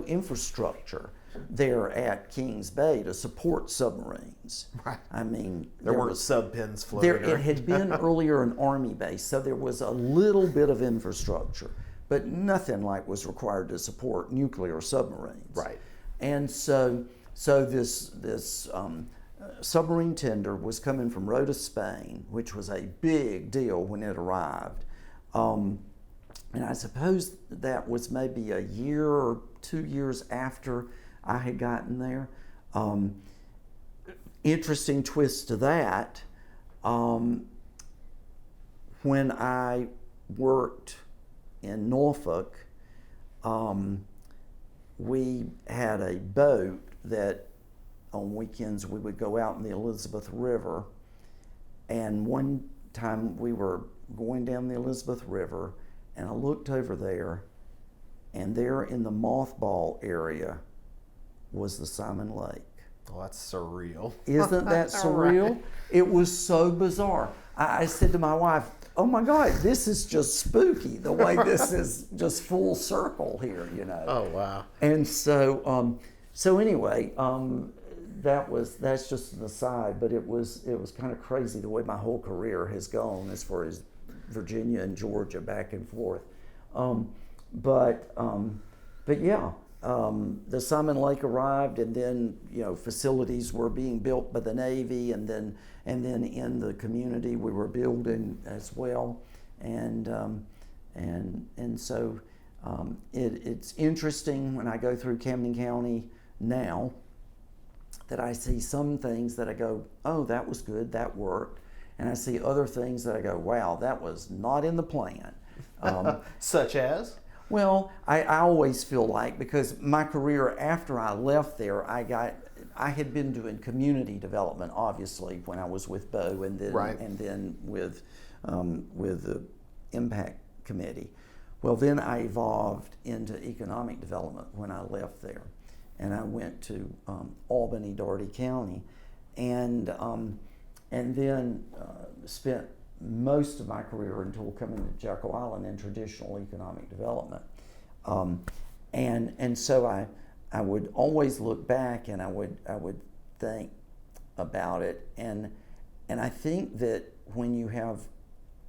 infrastructure there at Kings Bay to support submarines. Right. I mean, there weren't sub pens floating. It had been earlier an Army base, so there was a little bit of infrastructure, but nothing like was required to support nuclear submarines. Right. And so this submarine tender was coming from Rota, Spain, which was a big deal when it arrived. And I suppose that was maybe a year or 2 years after I had gotten there. Interesting twist to that, when I worked in Norfolk, we had a boat that on weekends we would go out in the Elizabeth River. And one time we were going down the Elizabeth River, and I looked over there, and there in the mothball area was the Simon Lake. Oh, that's surreal. Isn't that surreal? Right. It was so bizarre. I said to my wife, oh my God, this is just spooky, the way this is just full circle here, you know. Oh, wow. And so anyway, that's just an aside, but it was kind of crazy the way my whole career has gone as far as Virginia and Georgia back and forth. But yeah, the Simon Lake arrived, and then facilities were being built by the Navy, and then in the community we were building as well, and so it's interesting when I go through Camden County now that I see some things that I go, oh, that was good, that worked. And I see other things that I go, wow, that was not in the plan. Such as? Well, I always feel like, because my career after I left there, I had been doing community development, obviously, when I was with Bo, and then right. and then with the Impact Committee. Well, then I evolved into economic development when I left there, and I went to Albany, Dougherty County, and then spent most of my career until coming to Jekyll Island in traditional economic development. And so I would always look back, and I would think about it. And I think that when you have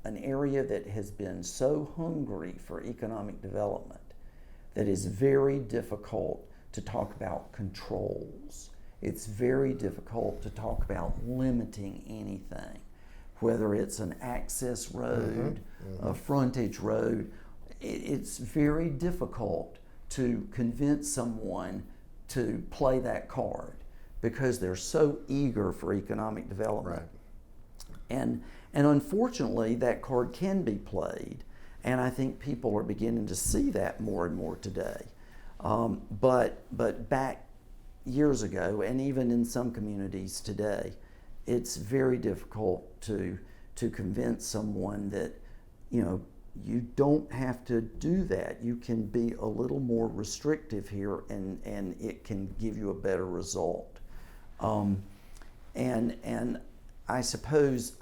an area that has been so hungry for economic development, that is very difficult to talk about controls. It's very difficult to talk about limiting anything, whether it's an access road, a frontage road. It's very difficult to convince someone to play that card because they're so eager for economic development. Right. And unfortunately, that card can be played, and I think people are beginning to see that more and more today. But back years ago, and even in some communities today, it's very difficult to convince someone that you don't have to do that. You can be a little more restrictive here, and it can give you a better result. And I suppose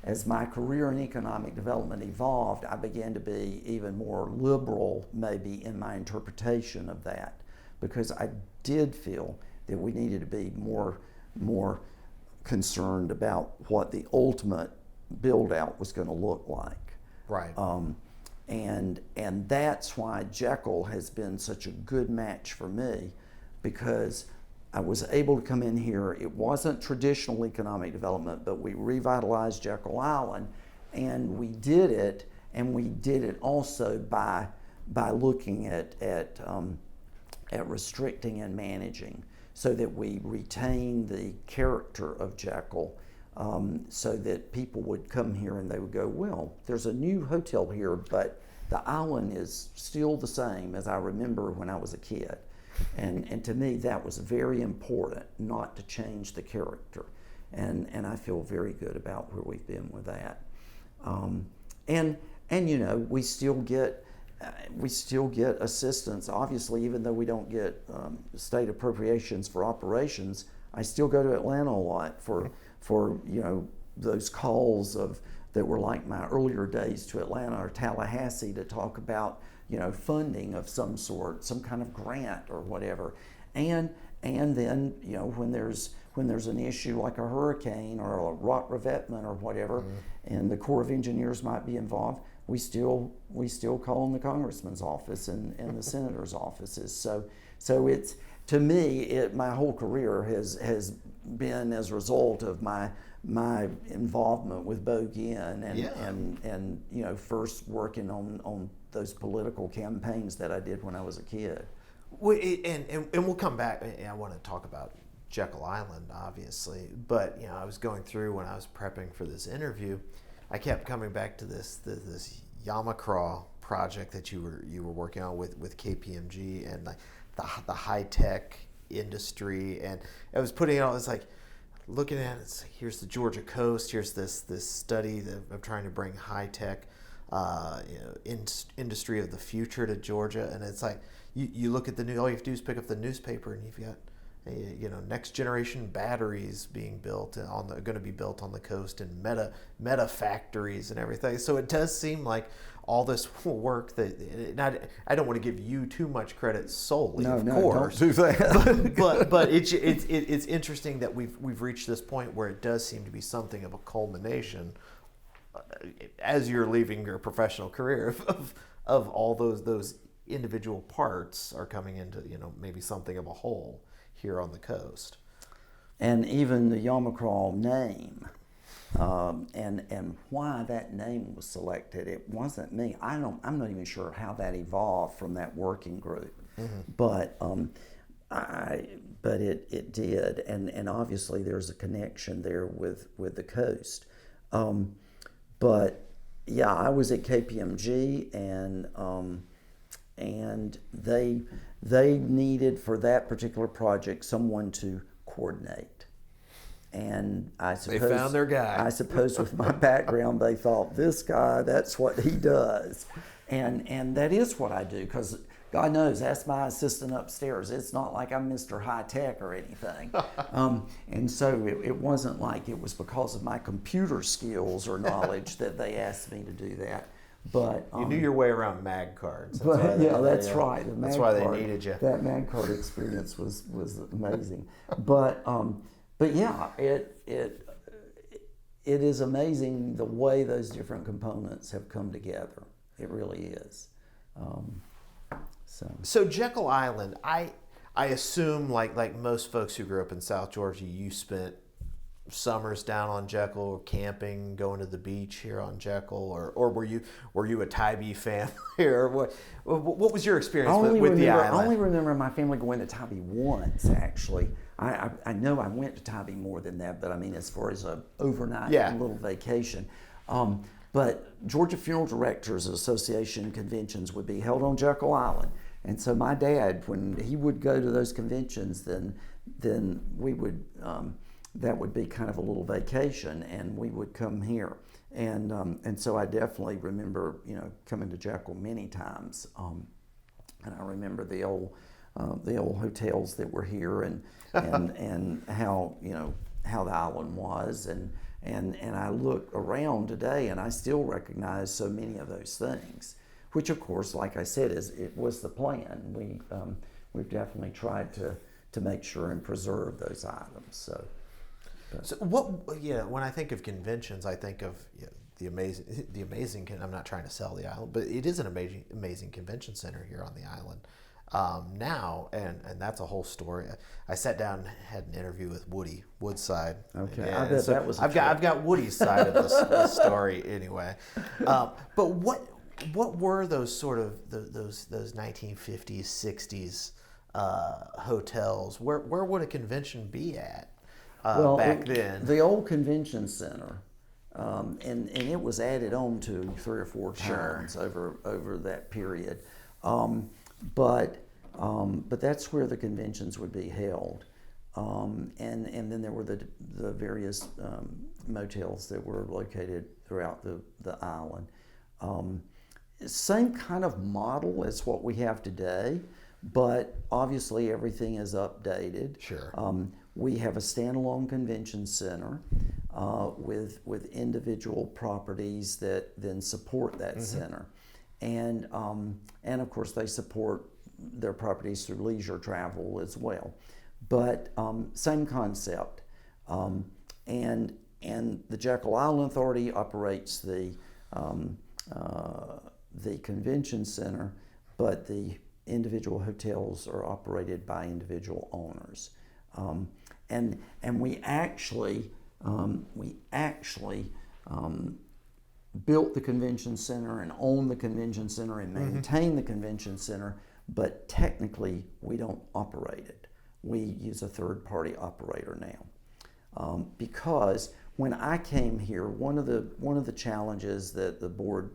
as my career in economic development evolved, I began to be even more liberal, maybe, in my interpretation of that, because I did feel that we needed to be more concerned about what the ultimate build out was going to look like. Right. And that's why Jekyll has been such a good match for me, because I was able to come in here. It wasn't traditional economic development, but we revitalized Jekyll Island, and we did it also by looking at restricting and managing, so that we retain the character of Jekyll, so that people would come here and they would go, well, there's a new hotel here, but the island is still the same as I remember when I was a kid. And to me, that was very important, not to change the character. And I feel very good about where we've been with that. And you know, we still get assistance. Obviously, even though we don't get state appropriations for operations, I still go to Atlanta a lot for you know, those calls that were like my earlier days to Atlanta or Tallahassee to talk about, you know, funding of some sort, some kind of grant or whatever. And then, you know, when there's an issue like a hurricane or a rock revetment or whatever, and the Corps of Engineers might be involved, we still call in the congressman's office and the senator's offices. So it's, to me, my whole career has been as a result of my involvement with Bo Ginn and you know, first working on those political campaigns that I did when I was a kid. Well, and we'll come back. I want to talk about Jekyll Island, obviously, but you know, I was going through when I was prepping for this interview. I kept coming back to this Yamacraw project that you were working on with KPMG and like the high tech industry, and I was putting it on. It's like looking at it. It's like, here's the Georgia coast. Here's this study of trying to bring high tech industry of the future to Georgia, and it's like you look at all you have to do is pick up the newspaper, and you've got next generation batteries being built going to be built on the coast, and meta factories and everything. So it does seem like all this work that I don't want to give you too much credit solely, of course. Don't do that. but it's interesting that we've reached this point where it does seem to be something of a culmination as you're leaving your professional career of all those individual parts are coming into maybe something of a whole here on the coast. And even the Yamacraw name, and why that name was selected, it wasn't me. I'm not even sure how that evolved from that working group, but it did, and obviously there's a connection there with the coast. But yeah, I was at KPMG, and they needed for that particular project someone to coordinate. And I suppose they found their guy. I suppose with my background, they thought, this guy, that's what he does. And that is what I do, because God knows, that's my assistant upstairs. It's not like I'm Mr. High Tech or anything. And so it wasn't like it was because of my computer skills or knowledge that they asked me to do that. But you knew your way around mag cards. That's right. That's why they needed you. That mag card experience was amazing. But yeah, it is amazing the way those different components have come together. It really is. So Jekyll Island, I assume like most folks who grew up in South Georgia, you spent summers down on Jekyll, or camping, going to the beach here on Jekyll, or were you a Tybee family, or what was your experience with the island? I only remember my family going to Tybee once, actually. I know I went to Tybee more than that, but I mean as far as a overnight little vacation. But Georgia Funeral Directors Association conventions would be held on Jekyll Island, and so my dad, when he would go to those conventions, then we would that would be kind of a little vacation, and we would come here. And so I definitely remember, coming to Jekyll many times. And I remember the old hotels that were here, and how how the island was, and I look around today and I still recognize so many of those things, which of course, like I said, it was the plan. We've definitely tried to make sure and preserve those items. So when I think of conventions, I think of the amazing. I'm not trying to sell the island, but it is an amazing convention center here on the island now, and that's a whole story. I sat down and had an interview with Woodside. Okay, I bet that was. I've got Woody's side of the story anyway. But what were those sort of those 1950s, 60s hotels? Where would a convention be at back then? The old convention center. And it was added on to 3 or 4 times over that period, but that's where the conventions would be held, and then there were the various motels that were located throughout the island. Same kind of model as what we have today, but obviously everything is updated. Sure. We have a standalone convention center with individual properties that then support that center, and of course they support their properties through leisure travel as well. But same concept, and the Jekyll Island Authority operates the convention center, but the individual hotels are operated by individual owners. And we actually built the convention center and own the convention center and maintain the convention center, but technically we don't operate it. We use a third-party operator now, because when I came here, one of the challenges that the board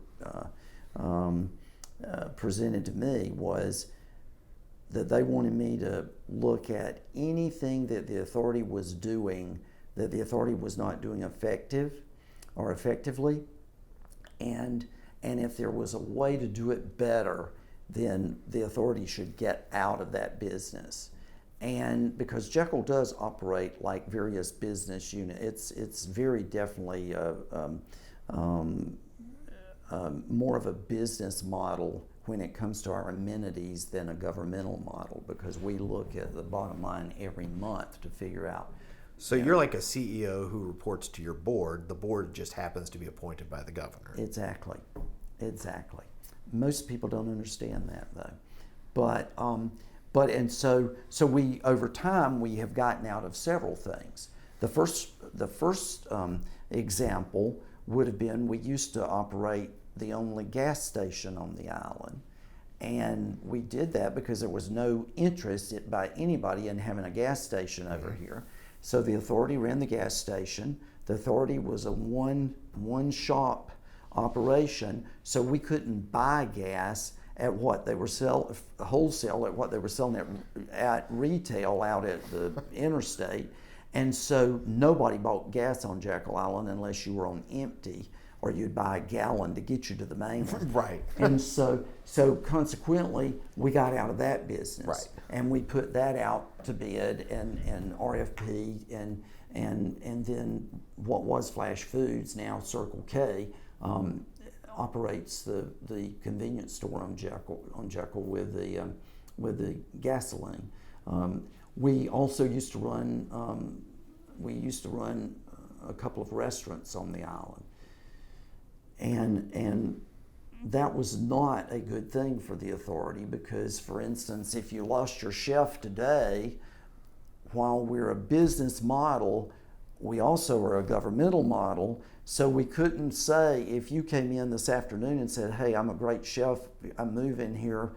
presented to me was that they wanted me to look at anything that the authority was doing that the authority was not doing effectively, and if there was a way to do it better, then the authority should get out of that business. And because Jekyll does operate like various business units, it's very definitely more of a business model when it comes to our amenities than a governmental model, because we look at the bottom line every month to figure out. So you're like a CEO who reports to your board. The board just happens to be appointed by the governor. Exactly. Most people don't understand that though. But so we, over time, we have gotten out of several things. The first example would have been, we used to operate the only gas station on the island, and we did that because there was no interest by anybody in having a gas station over here. So the authority ran the gas station. The authority was a one shop operation, so we couldn't buy gas at what they were wholesale at what they were selling at retail out at the interstate. And so nobody bought gas on Jekyll Island unless you were on empty, or you'd buy a gallon to get you to the mainland. Right. And so consequently, we got out of that business. Right. And we put that out to bid and RFP, and then what was Flash Foods, now Circle K, operates the convenience store on Jekyll with the gasoline. We also used to run a couple of restaurants on the island, and that was not a good thing for the authority, because, for instance, if you lost your chef today, while we're a business model, we also are a governmental model. So we couldn't say, if you came in this afternoon and said, "Hey, I'm a great chef, I'm moving here,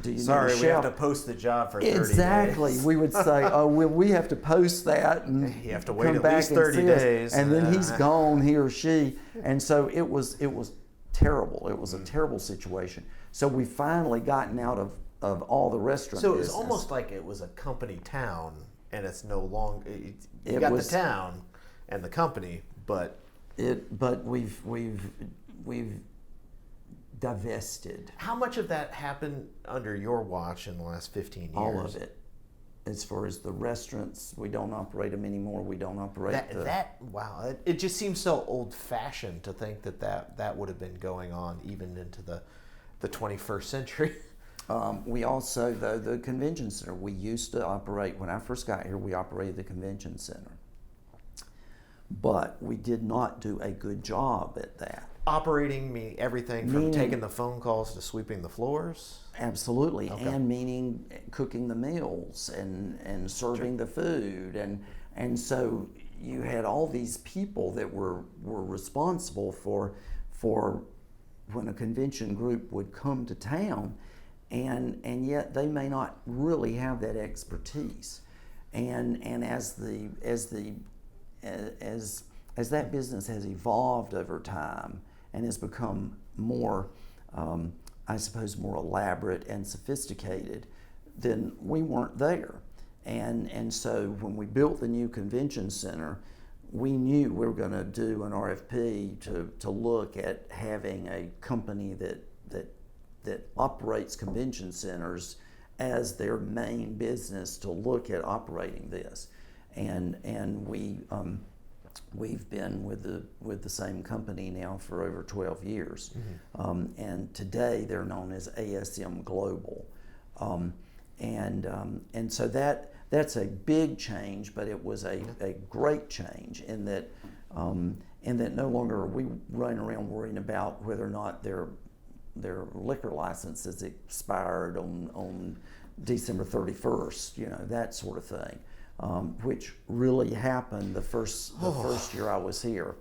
do you need a chef?" We have to post the job for 30 days. Exactly. We would say, "Oh, well, we have to post that, and you have to wait come at back least and 30 see us." days. And then he's gone, he or she. And so it was terrible. It was a terrible situation. So we finally gotten out of all the restaurant So it was business. almost like it was a company town and it's no longer. You It got was- the town and the company, but But we've divested how much of that happened under your watch in the last 15 years? all of it. As far as the restaurants, we don't operate them anymore. We don't operate Wow, it just seems so old-fashioned to think that would have been going on even into the 21st century. We also, though, the convention center, we used to operate, when I first got here, we operated the convention center. But we did not do a good job at that. Operating meaning everything from Meaning- taking the phone calls to sweeping the floors? Absolutely, Okay. and meaning cooking the meals and serving the food, and so you had all these people that were responsible for when a convention group would come to town, and yet they may not really have that expertise, and as that business has evolved over time and has become more, I suppose, more elaborate and sophisticated, then we weren't there. And so when we built the new convention center, we knew we were going to do an RFP to look at having a company that operates convention centers as their main business to look at operating this. And we've been with the same company now for over 12 years, and today they're known as ASM Global, and so that's a big change, but it was a great change in that no longer are we running around worrying about whether or not their liquor license is expired on December 31st, that sort of thing. Which really happened the first year I was here.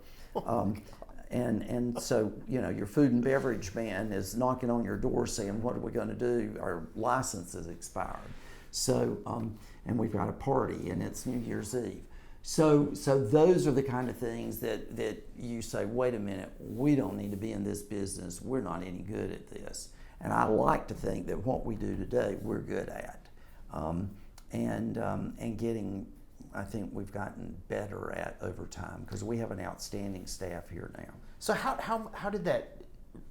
And so, your food and beverage man is knocking on your door saying, what are we going to do? Our license is expired. So, and we've got a party and it's New Year's Eve. So those are the kind of things that you say, wait a minute, we don't need to be in this business. We're not any good at this. And I like to think that what we do today, we're good at. And getting, I think we've gotten better at over time because we have an outstanding staff here now. So how did that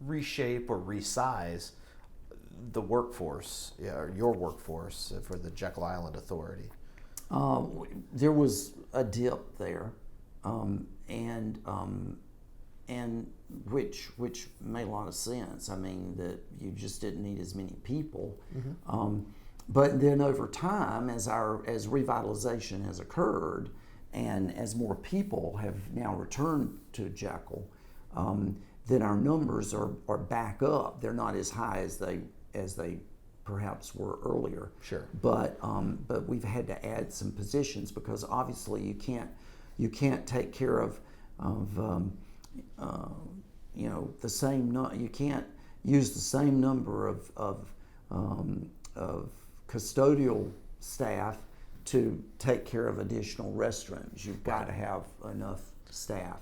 reshape or resize the workforce, or your workforce for the Jekyll Island Authority? There was a dip there, and which made a lot of sense. I mean, that you just didn't need as many people. But then over time, as revitalization has occurred, and as more people have now returned to Jekyll, then our numbers are back up. They're not as high as they perhaps were earlier. Sure. But we've had to add some positions because obviously you can't take care of the same. You can't use the same number of custodial staff to take care of additional restrooms. You've got to have enough staff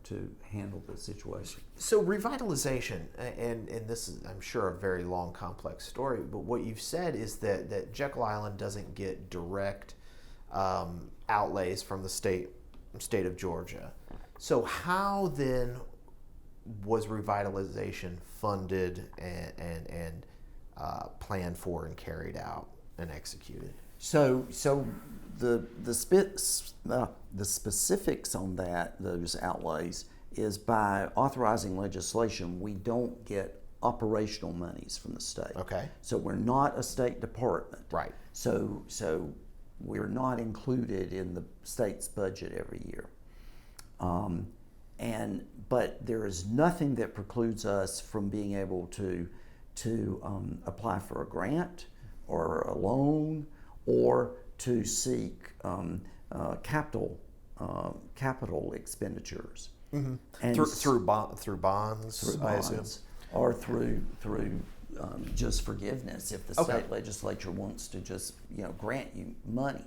to handle the situation. So revitalization, and this is, I'm sure, a very long, complex story, but what you've said is that Jekyll Island doesn't get direct outlays from the state of Georgia. So how then was revitalization funded and planned for and carried out and executed? So the specifics on those outlays is by authorizing legislation. We don't get operational monies from the state. Okay. So we're not a state department. Right. So we're not included in the state's budget every year. But there is nothing that precludes us from being able to apply for a grant or a loan or to seek capital expenditures. Mm-hmm. And through bonds, I assume, or through just forgiveness if the state legislature wants to just grant you money,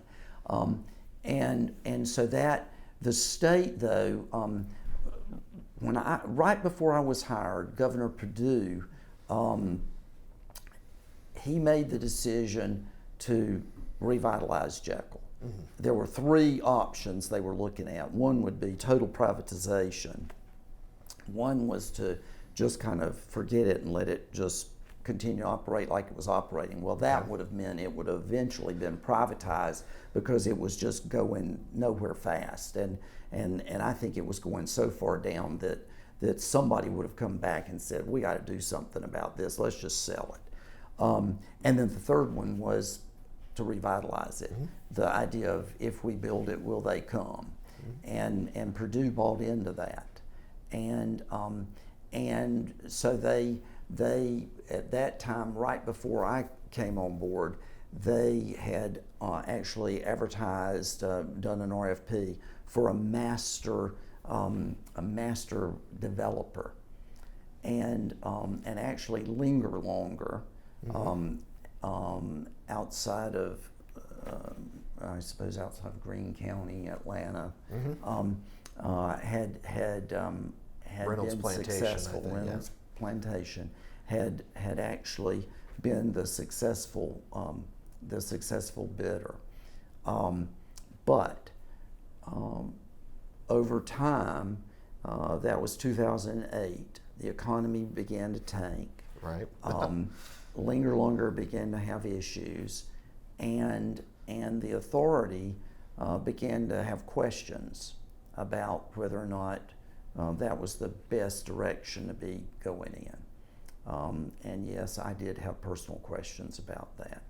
and so that the state though, right before I was hired, Governor Perdue, he made the decision to revitalize Jekyll. there were three options they were looking at. One would be total privatization. One was to just kind of forget it and let it just continue to operate like it was operating. Well, that would have meant it would have eventually been privatized because it was just going nowhere fast. And I think it was going so far down that somebody would have come back and said, we got to do something about this, let's just sell it. And then the third one was to revitalize it. The idea of if we build it, will they come? And Purdue bought into that. And so they at that time, right before I came on board, they had actually advertised, done an RFP for a master developer, and actually linger longer outside of I suppose outside of Greene County, Atlanta, had Reynolds been Plantation, successful. I think, Reynolds Plantation had actually been the successful bidder, but over time, that was 2008. The economy began to tank. Right. Linger longer began to have issues, and the authority began to have questions about whether or not that was the best direction to be going in. And yes, I did have personal questions about that.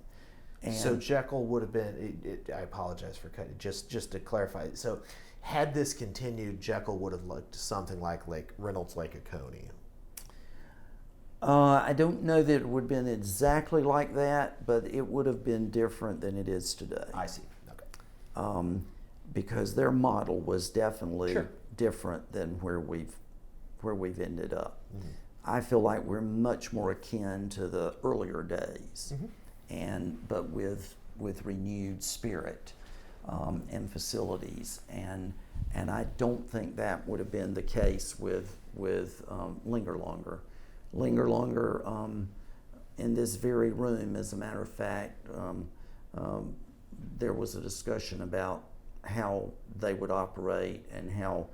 And so Jekyll would have been, I apologize for cutting, just to clarify. So had this continued, Jekyll would have looked something like Reynolds Lake Oconee. I don't know that it would have been exactly like that, but it would have been different than it is today. I see. Okay. Because their model was definitely Sure. different than where we've ended up. I feel like we're much more akin to the earlier days, but with renewed spirit and facilities, and I don't think that would have been the case with Linger Longer. Linger Longer, in this very room, as a matter of fact, there was a discussion about how they would operate and how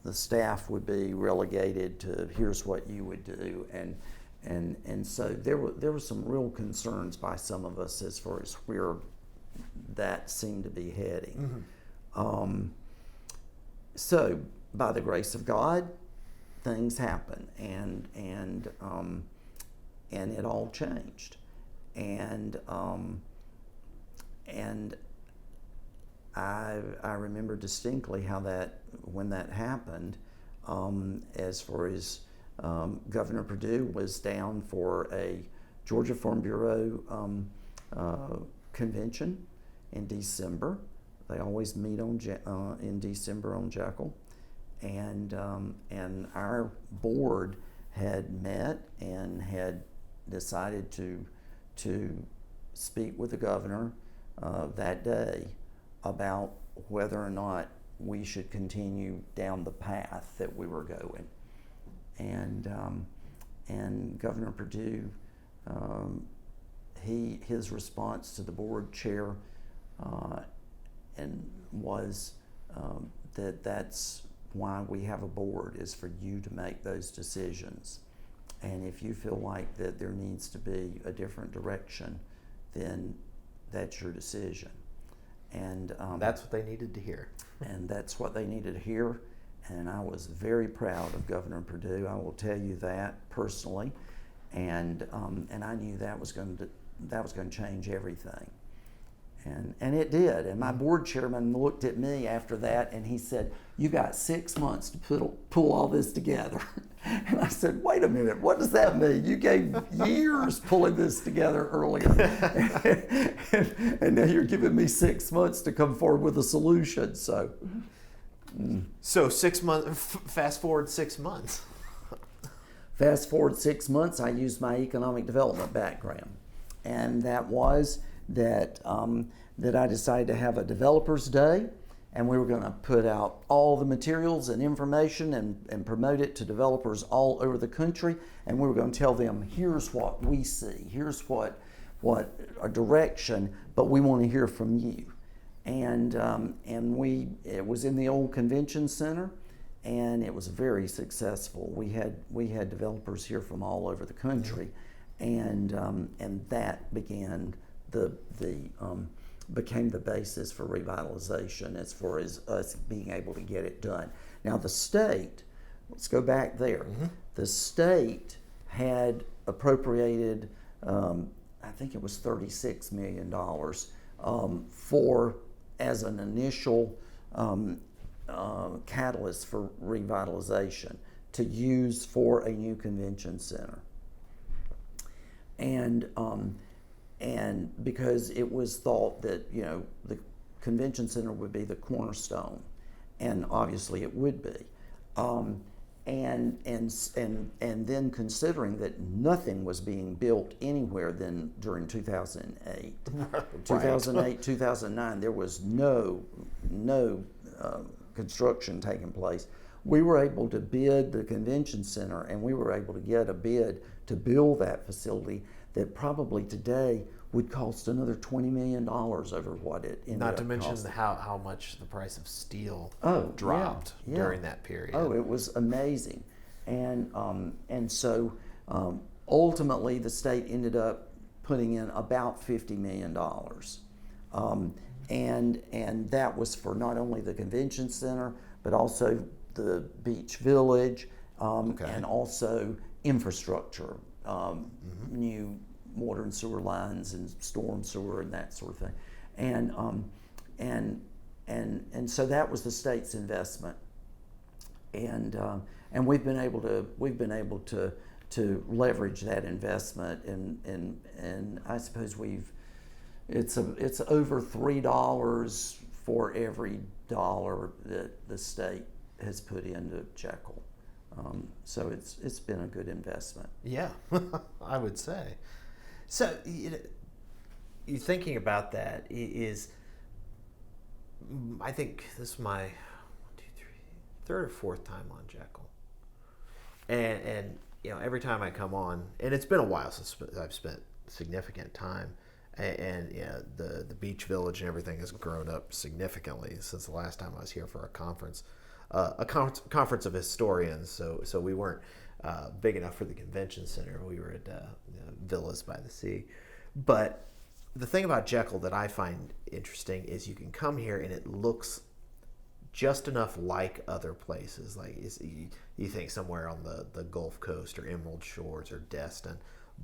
the staff would be relegated to here's what you would do, and so there were some real concerns by some of us as far as where that seemed to be heading. So by the grace of God, things happen, and it all changed, and I remember distinctly how when that happened, as far as Governor Perdue was down for a Georgia Farm Bureau convention in December. They always meet in December on Jekyll. And our board had met and had decided to speak with the governor that day about whether or not we should continue down the path that we were going. And Governor Perdue, his response to the board chair was that's why we have a board, is for you to make those decisions. And if you feel like that there needs to be a different direction, then that's your decision. And that's what they needed to hear. And that's what they needed to hear. And I was very proud of Governor Perdue. I will tell you that personally. And I knew that was going to change everything. And it did. And my board chairman looked at me after that and he said, "You got 6 months to pull all this together." And I said, "Wait a minute, what does that mean? You gave years pulling this together earlier. and now you're giving me 6 months to come forward with a solution." So 6 months, fast forward 6 months. Fast forward 6 months, I used my economic development background. And that was that I decided to have a developers day, and we were going to put out all the materials and information and promote it to developers all over the country, and we were going to tell them, here's what we see, here's what a direction, but we want to hear from you. and it was in the old convention center, and it was very successful. We had developers here from all over the country, and that became the basis for revitalization as far as us being able to get it done. Now the state, let's go back there. The state had appropriated, I think it was $36 million as an initial catalyst for revitalization to use for a new convention center. And because it was thought that, the convention center would be the cornerstone, and obviously it would be. And then considering that nothing was being built anywhere then during 2008, right. 2008, 2009, there was no construction taking place. We were able to bid the convention center, and we were able to get a bid to build that facility that probably today would cost another $20 million over what it ended up Not to mention costing. how much the price of steel dropped yeah. during that period. Oh, it was amazing. And so ultimately the state ended up putting in about $50 million. And that was for not only the convention center, but also the beach village, and also infrastructure, new water and sewer lines and storm sewer and that sort of thing. And so that was the state's investment. And we've been able to leverage that investment, and I suppose it's over $3 for every dollar that the state has put into Jekyll. So it's been a good investment. Yeah, I would say. So you thinking about that is, I think this is my third or fourth time on Jekyll, and every time I come on, and it's been a while since I've spent significant time, and the beach village and everything has grown up significantly since the last time I was here for a conference. Conference of historians, so we weren't big enough for the convention center. We were at villas by the sea. But the thing about Jekyll that I find interesting is you can come here and it looks just enough like other places. Like you think somewhere on the Gulf Coast or Emerald Shores or Destin,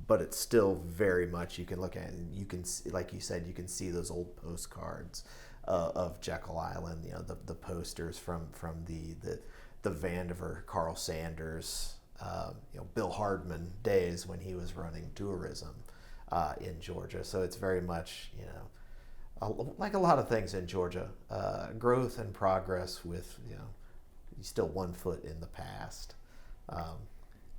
but it's still very much, you can look at it and you can see, like you said, you can see those old postcards of Jekyll Island, the posters from the Vandiver, Carl Sanders, Bill Hardman days when he was running tourism in Georgia. So it's very much, like a lot of things in Georgia, growth and progress with, still 1 foot in the past.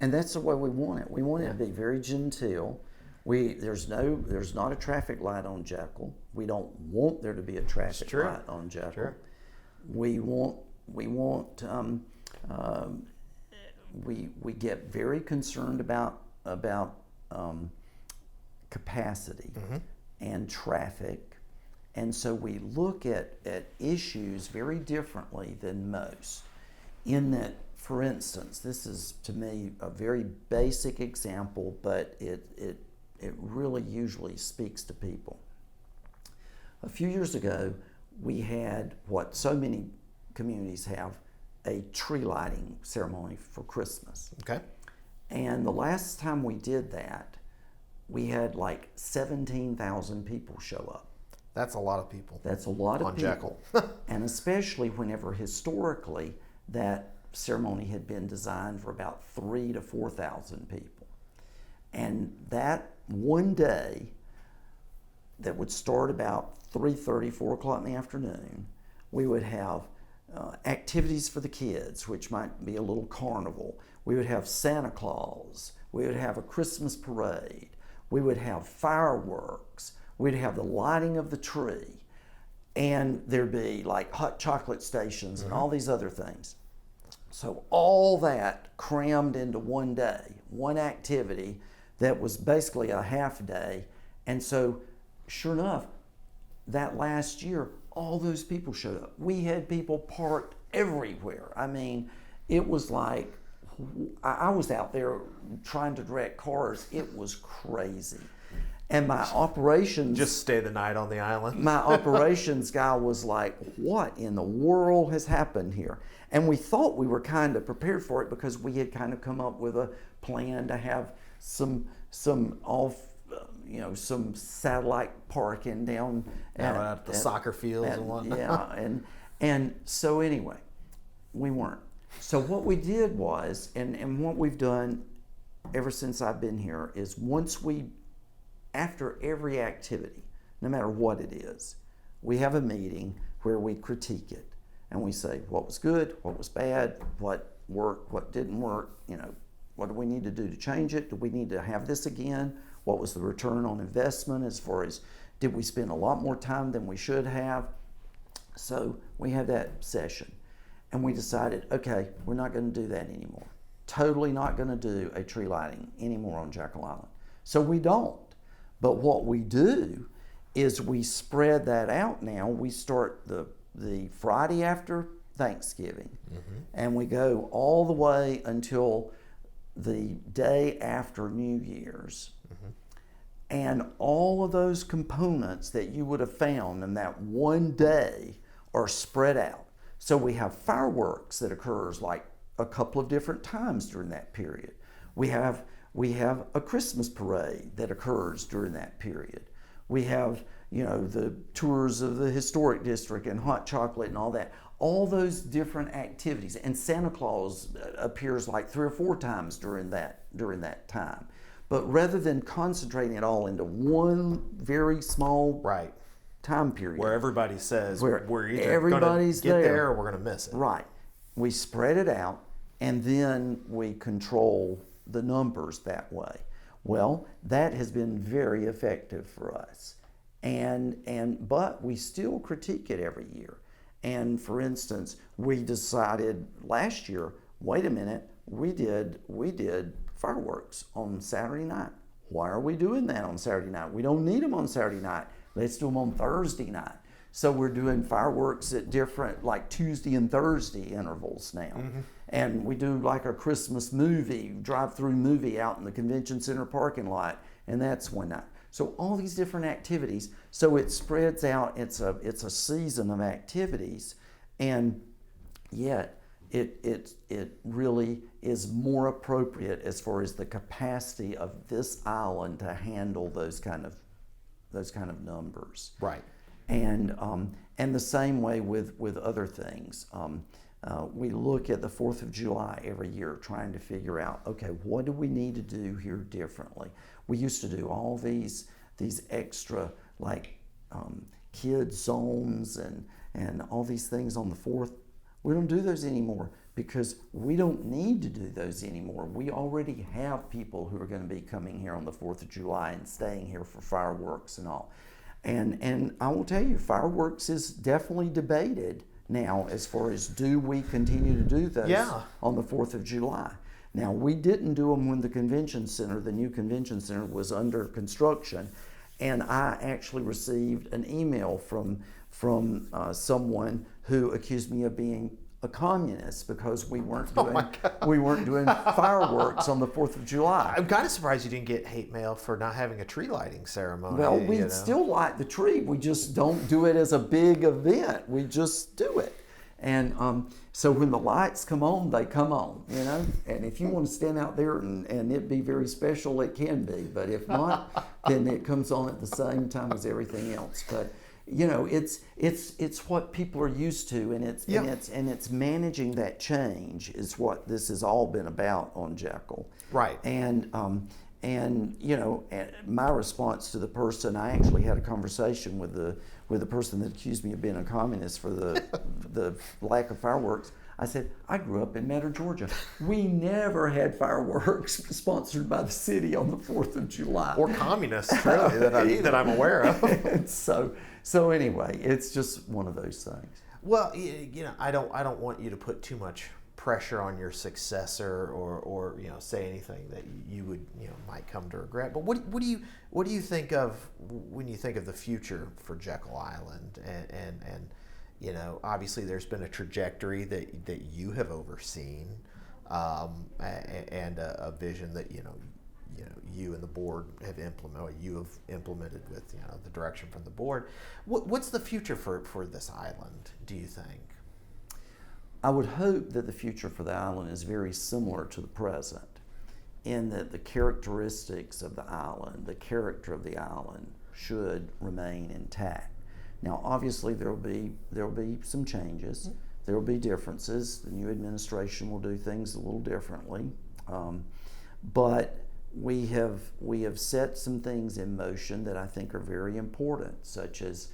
And that's the way we want it. We want it to be very genteel. There's not a traffic light on Jekyll. We don't want there to be a traffic light on Jekyll. Sure. We get very concerned about capacity and traffic, and so we look at issues very differently than most. In that, for instance, this is to me a very basic example, but it really usually speaks to people. A few years ago, we had what so many communities have, a tree lighting ceremony for Christmas. Okay. And the last time we did that, we had like 17,000 people show up. That's a lot of people. That's a lot of people. On Jekyll. And especially whenever historically that ceremony had been designed for about 3,000 to 4,000 people. And that one day that would start about 3:30, 4 o'clock in the afternoon, we would have activities for the kids, which might be a little carnival. We would have Santa Claus. We would have a Christmas parade. We would have fireworks. We'd have the lighting of the tree. And there'd be like hot chocolate stations and all these other things. So all that crammed into one day, one activity that was basically a half day. And so sure enough, that last year, all those people showed up. We had people parked everywhere. I mean, it was like, I was out there trying to direct cars. It was crazy. And my operations... Just stay the night on the island? My operations guy was like, what in the world has happened here? And we thought we were kind of prepared for it because we had kind of come up with a plan to have some satellite parking down at the soccer fields and whatnot. Yeah, and so anyway, we weren't. So what we did was, and what we've done ever since I've been here is after every activity, no matter what it is, we have a meeting where we critique it and we say what was good, what was bad, what worked, what didn't work, what do we need to do to change it? Do we need to have this again? What was the return on investment as far as did we spend a lot more time than we should have? So we had that session and we decided, okay, we're not going to do that anymore. Totally not going to do a tree lighting anymore on Jekyll Island. So we don't. But what we do is we spread that out now. We start the Friday after Thanksgiving, and we go all the way until the day after New Year's. And all of those components that you would have found in that one day are spread out. So we have fireworks that occurs like a couple of different times during that period. We have a Christmas parade that occurs during that period. We have, the tours of the historic district and hot chocolate and all that. All those different activities. And Santa Claus appears like 3 or 4 times during that time. But rather than concentrating it all into one very small time period. Where everybody says we're either everybody's going to get there or we're going to miss it. Right. We spread it out and then we control the numbers that way. Well, that has been very effective for us. But we still critique it every year. And for instance, we decided last year, wait a minute, we did fireworks on Saturday night. Why are we doing that on Saturday night? We don't need them on Saturday night. Let's do them on Thursday night. So we're doing fireworks at different, like Tuesday and Thursday intervals now. And we do like a Christmas movie, drive-through movie out in the convention center parking lot, and that's one night. So all these different activities, so it spreads out. It's a season of activities, and yet it really is more appropriate as far as the capacity of this island to handle those kind of numbers. Right. And the same way with other things. We look at the 4th of July every year trying to figure out, okay, what do we need to do here differently? We used to do all these extra like kid zones and all these things on the 4th. We don't do those anymore because we don't need to do those anymore. We already have people who are going to be coming here on the 4th of July and staying here for fireworks and all. And I will tell you, fireworks is definitely debated now as far as do we continue to do those on the 4th of July. Now, we didn't do them when the convention center, the new convention center, was under construction. And I actually received an email from someone who accused me of being a communist because we weren't doing fireworks on the 4th of July. I'm kind of surprised you didn't get hate mail for not having a tree lighting ceremony. Well, we still light the tree. We just don't do it as a big event. We just do it. And so when the lights come on, they come on, And if you want to stand out there and it be very special, it can be. But if not, then it comes on at the same time as everything else. But it's what people are used to, and it's managing that change is what this has all been about on Jekyll. Right. And my response to the person, I actually had a conversation with the person that accused me of being a communist for the lack of fireworks. I said, I grew up in Metter, Georgia. We never had fireworks sponsored by the city on the 4th of July. Or communists, really, that I'm aware of. And so anyway, it's just one of those things. Well, I don't want you to put too much pressure on your successor, or say anything that you would might come to regret. But what do you think of when you think of the future for Jekyll Island? And obviously there's been a trajectory that you have overseen, and a vision that you and the board have implemented with the direction from the board. What's the future for this island, do you think? I would hope that the future for the island is very similar to the present, in that the characteristics of the island, the character of the island, should remain intact. Now, obviously, there will be some changes. There will be differences. The new administration will do things a little differently, but we have set some things in motion that I think are very important, such as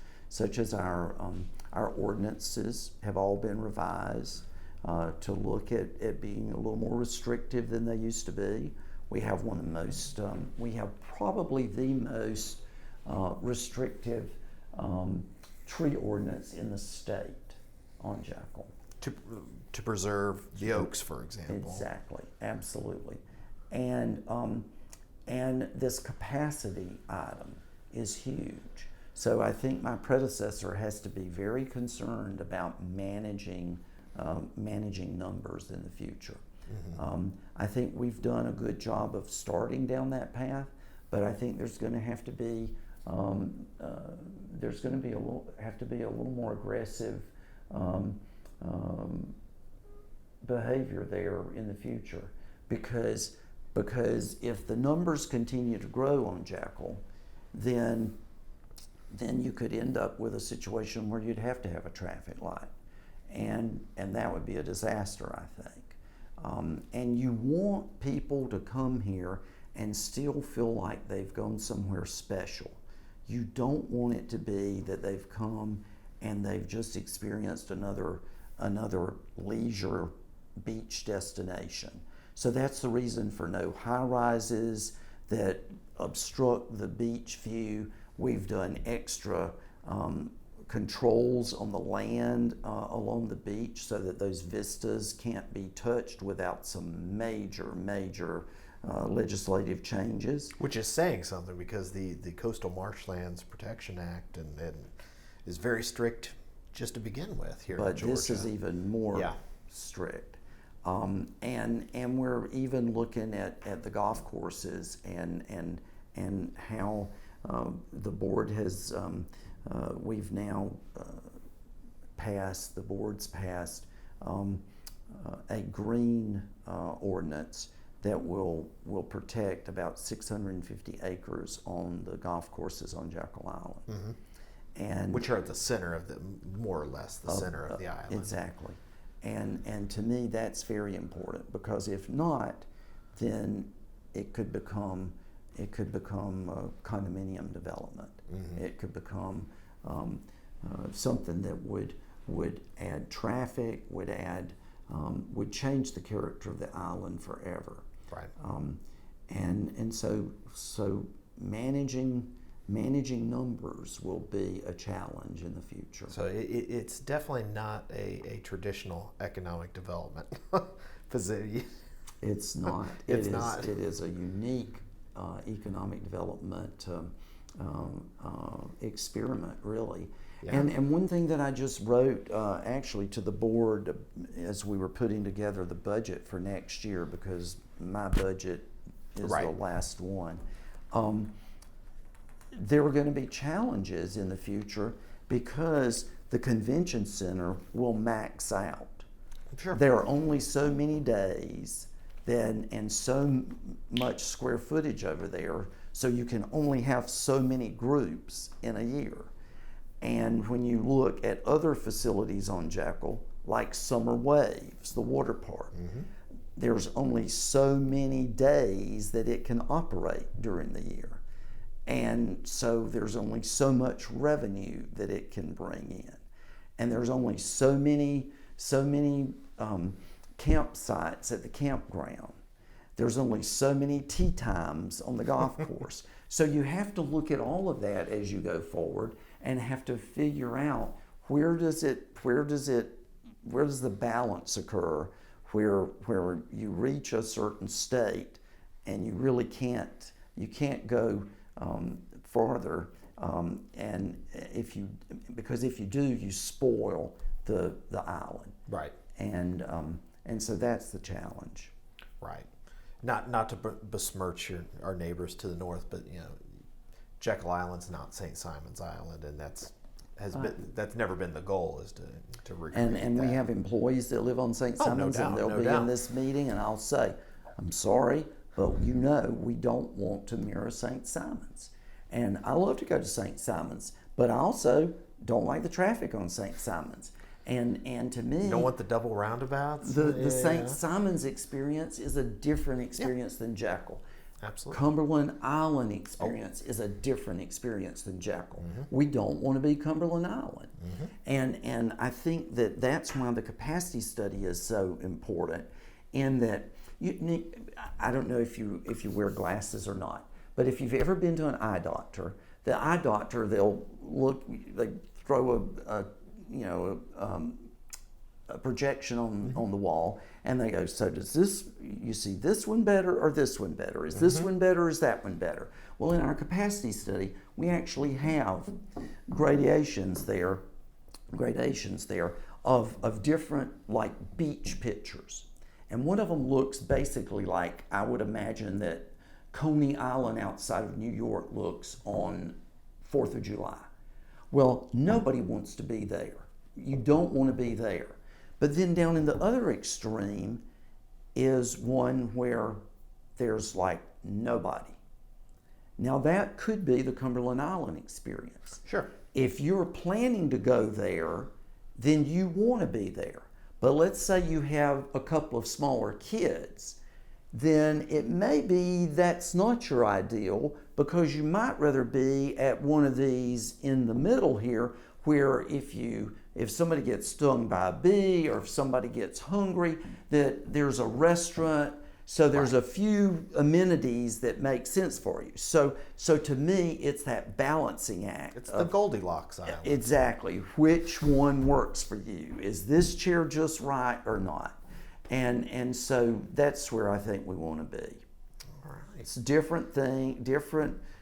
our ordinances have all been revised to look at being a little more restrictive than they used to be. We have one of the most, we have probably the most restrictive tree ordinance in the state on Jekyll. To preserve the oaks, for example. Exactly, absolutely. And this capacity item is huge. So I think my predecessor has to be very concerned about managing numbers in the future. I think we've done a good job of starting down that path, but I think there's going to have to be a little more aggressive behavior there in the future, because if the numbers continue to grow on Jekyll, then you could end up with a situation where you'd have to have a traffic light, and that would be a disaster, I think. And you want people to come here and still feel like they've gone somewhere special. You don't want it to be that they've come and they've just experienced another leisure beach destination. So that's the reason for no high-rises that obstruct the beach view. We've done extra controls on the land along the beach so that those vistas can't be touched without some major legislative changes. Which is saying something, because the Coastal Marshlands Protection Act and is very strict just to begin with here in Georgia. But this is even more strict. And we're even looking at the golf courses and how the board has, we've now the board's passed a green ordinance that will protect about 650 acres on the golf courses on Jekyll Island. And which are at the center of more or less the center of the island. Exactly. And to me, that's very important, because if not, then it could become a condominium development. It could become something that would add traffic, would change the character of the island forever. Right. And so managing numbers will be a challenge in the future. So it's definitely not a traditional economic development facility. It's not. It's not. It is a unique economic development experiment, really. Yeah. And one thing that I just wrote actually to the board as we were putting together the budget for next year, because my budget is the last one. There are going to be challenges in the future because the convention center will max out. Sure. There are only so many days and so much square footage over there, so you can only have so many groups in a year. And when you look at other facilities on Jekyll, like Summer Waves, the water park, there's only so many days that it can operate during the year. And so there's only so much revenue that it can bring in. And there's only so many campsites at the campground. There's only so many tee times on the golf course. So you have to look at all of that as you go forward and have to figure out where does the balance occur where you reach a certain state and you really can't go farther, and because if you do, you spoil the island. Right. And so that's the challenge. Right. Not to besmirch our neighbors to the north, but Jekyll Island's not St. Simon's Island, and that's never been the goal, is to recreate and that. we have employees that live on St. Simon's, no doubt, and they'll be in this meeting, and I'll say, I'm sorry, but we don't want to mirror St. Simon's. And I love to go to St. Simon's, but I also don't like the traffic on St. Simon's. And to me, You don't want the double roundabouts? the St. Simon's experience is a different experience than Jekyll. Absolutely. Cumberland Island experience is a different experience than Jekyll. We don't want to be Cumberland Island. And I think that's why the capacity study is so important, in that I don't know if you wear glasses or not, but if you've ever been to an eye doctor, the eye doctor, they throw a projection on the wall, and they go, so you see this one better or this one better? Is this one better or is that one better? Well, in our capacity study, we actually have gradations there of different, like, beach pictures. And one of them looks basically like, I would imagine, that Coney Island outside of New York looks on 4th of July. Well, nobody wants to be there. You don't want to be there. But then down in the other extreme is one where there's like nobody. Now that could be the Cumberland Island experience. Sure. If you're planning to go there, then you want to be there. But let's say you have a couple of smaller kids, then it may be that's not your ideal, because you might rather be at one of these in the middle here, where if somebody gets stung by a bee, or if somebody gets hungry, that there's a restaurant, so there's a few amenities that make sense for you. So to me, it's that balancing act. It's the Goldilocks Island. Exactly. Which one works for you? Is this chair just right or not? And so that's where I think we want to be. All right. It's different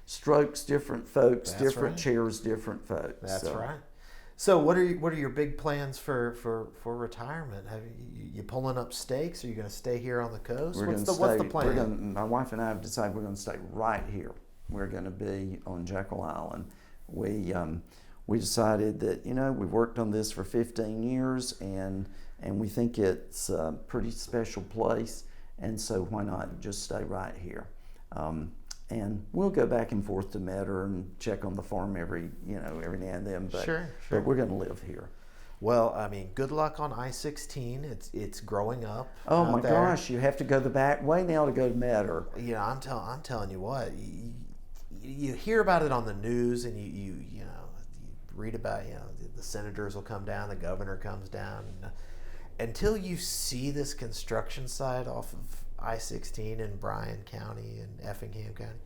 strokes, different folks, That's different right. chairs, different folks. That's right. So what are your big plans for retirement? Have you pulling up stakes? Are you going to stay here on the coast? What's the plan? My wife and I have decided we're going to stay right here. We're going to be on Jekyll Island. We decided that we've worked on this for 15 years, and we think it's a pretty special place, and so why not just stay right here? And we'll go back and forth to Metter and check on the farm every now and then. But, Sure. But we're going to live here. Well, I mean, good luck on I-16. It's growing up. Oh out my there. gosh! You have to go the back way now to go to Metter. I'm telling you what. You hear about it on the news, and you read about the senators will come down, the governor comes down. Until you see this construction site off of I-16 in Bryan County and Effingham County,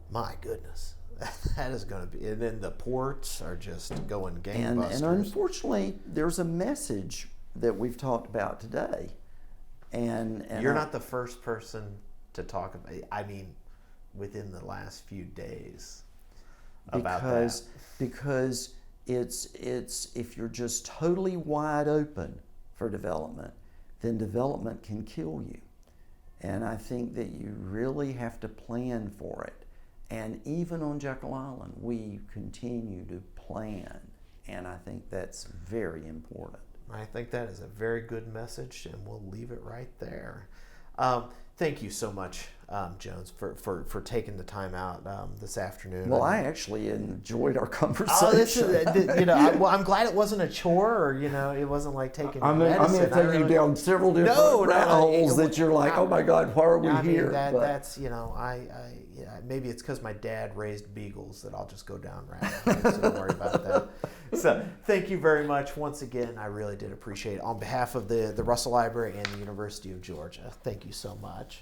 my goodness, that is going to be. And then the ports are just going gangbusters. And unfortunately, there's a message that we've talked about today. And you're not the first person to talk about. I mean, within the last few days about that. Because it's if you're just totally wide open for development, then development can kill you. And I think that you really have to plan for it. And even on Jekyll Island, we continue to plan. And I think that's very important. I think that is a very good message, and we'll leave it right there. Thank you so much, Jones, for taking the time out this afternoon. Well, I actually enjoyed our conversation. I'm glad it wasn't a chore, or it wasn't like taking. I mean, take you down several different rabbit holes that you're like, oh my God, why are we here? That's maybe it's because my dad raised beagles that I'll just go down rabbit holes. So don't worry about that. So thank you very much once again. I really did appreciate it. On behalf of the Russell Library and the University of Georgia, thank you so much.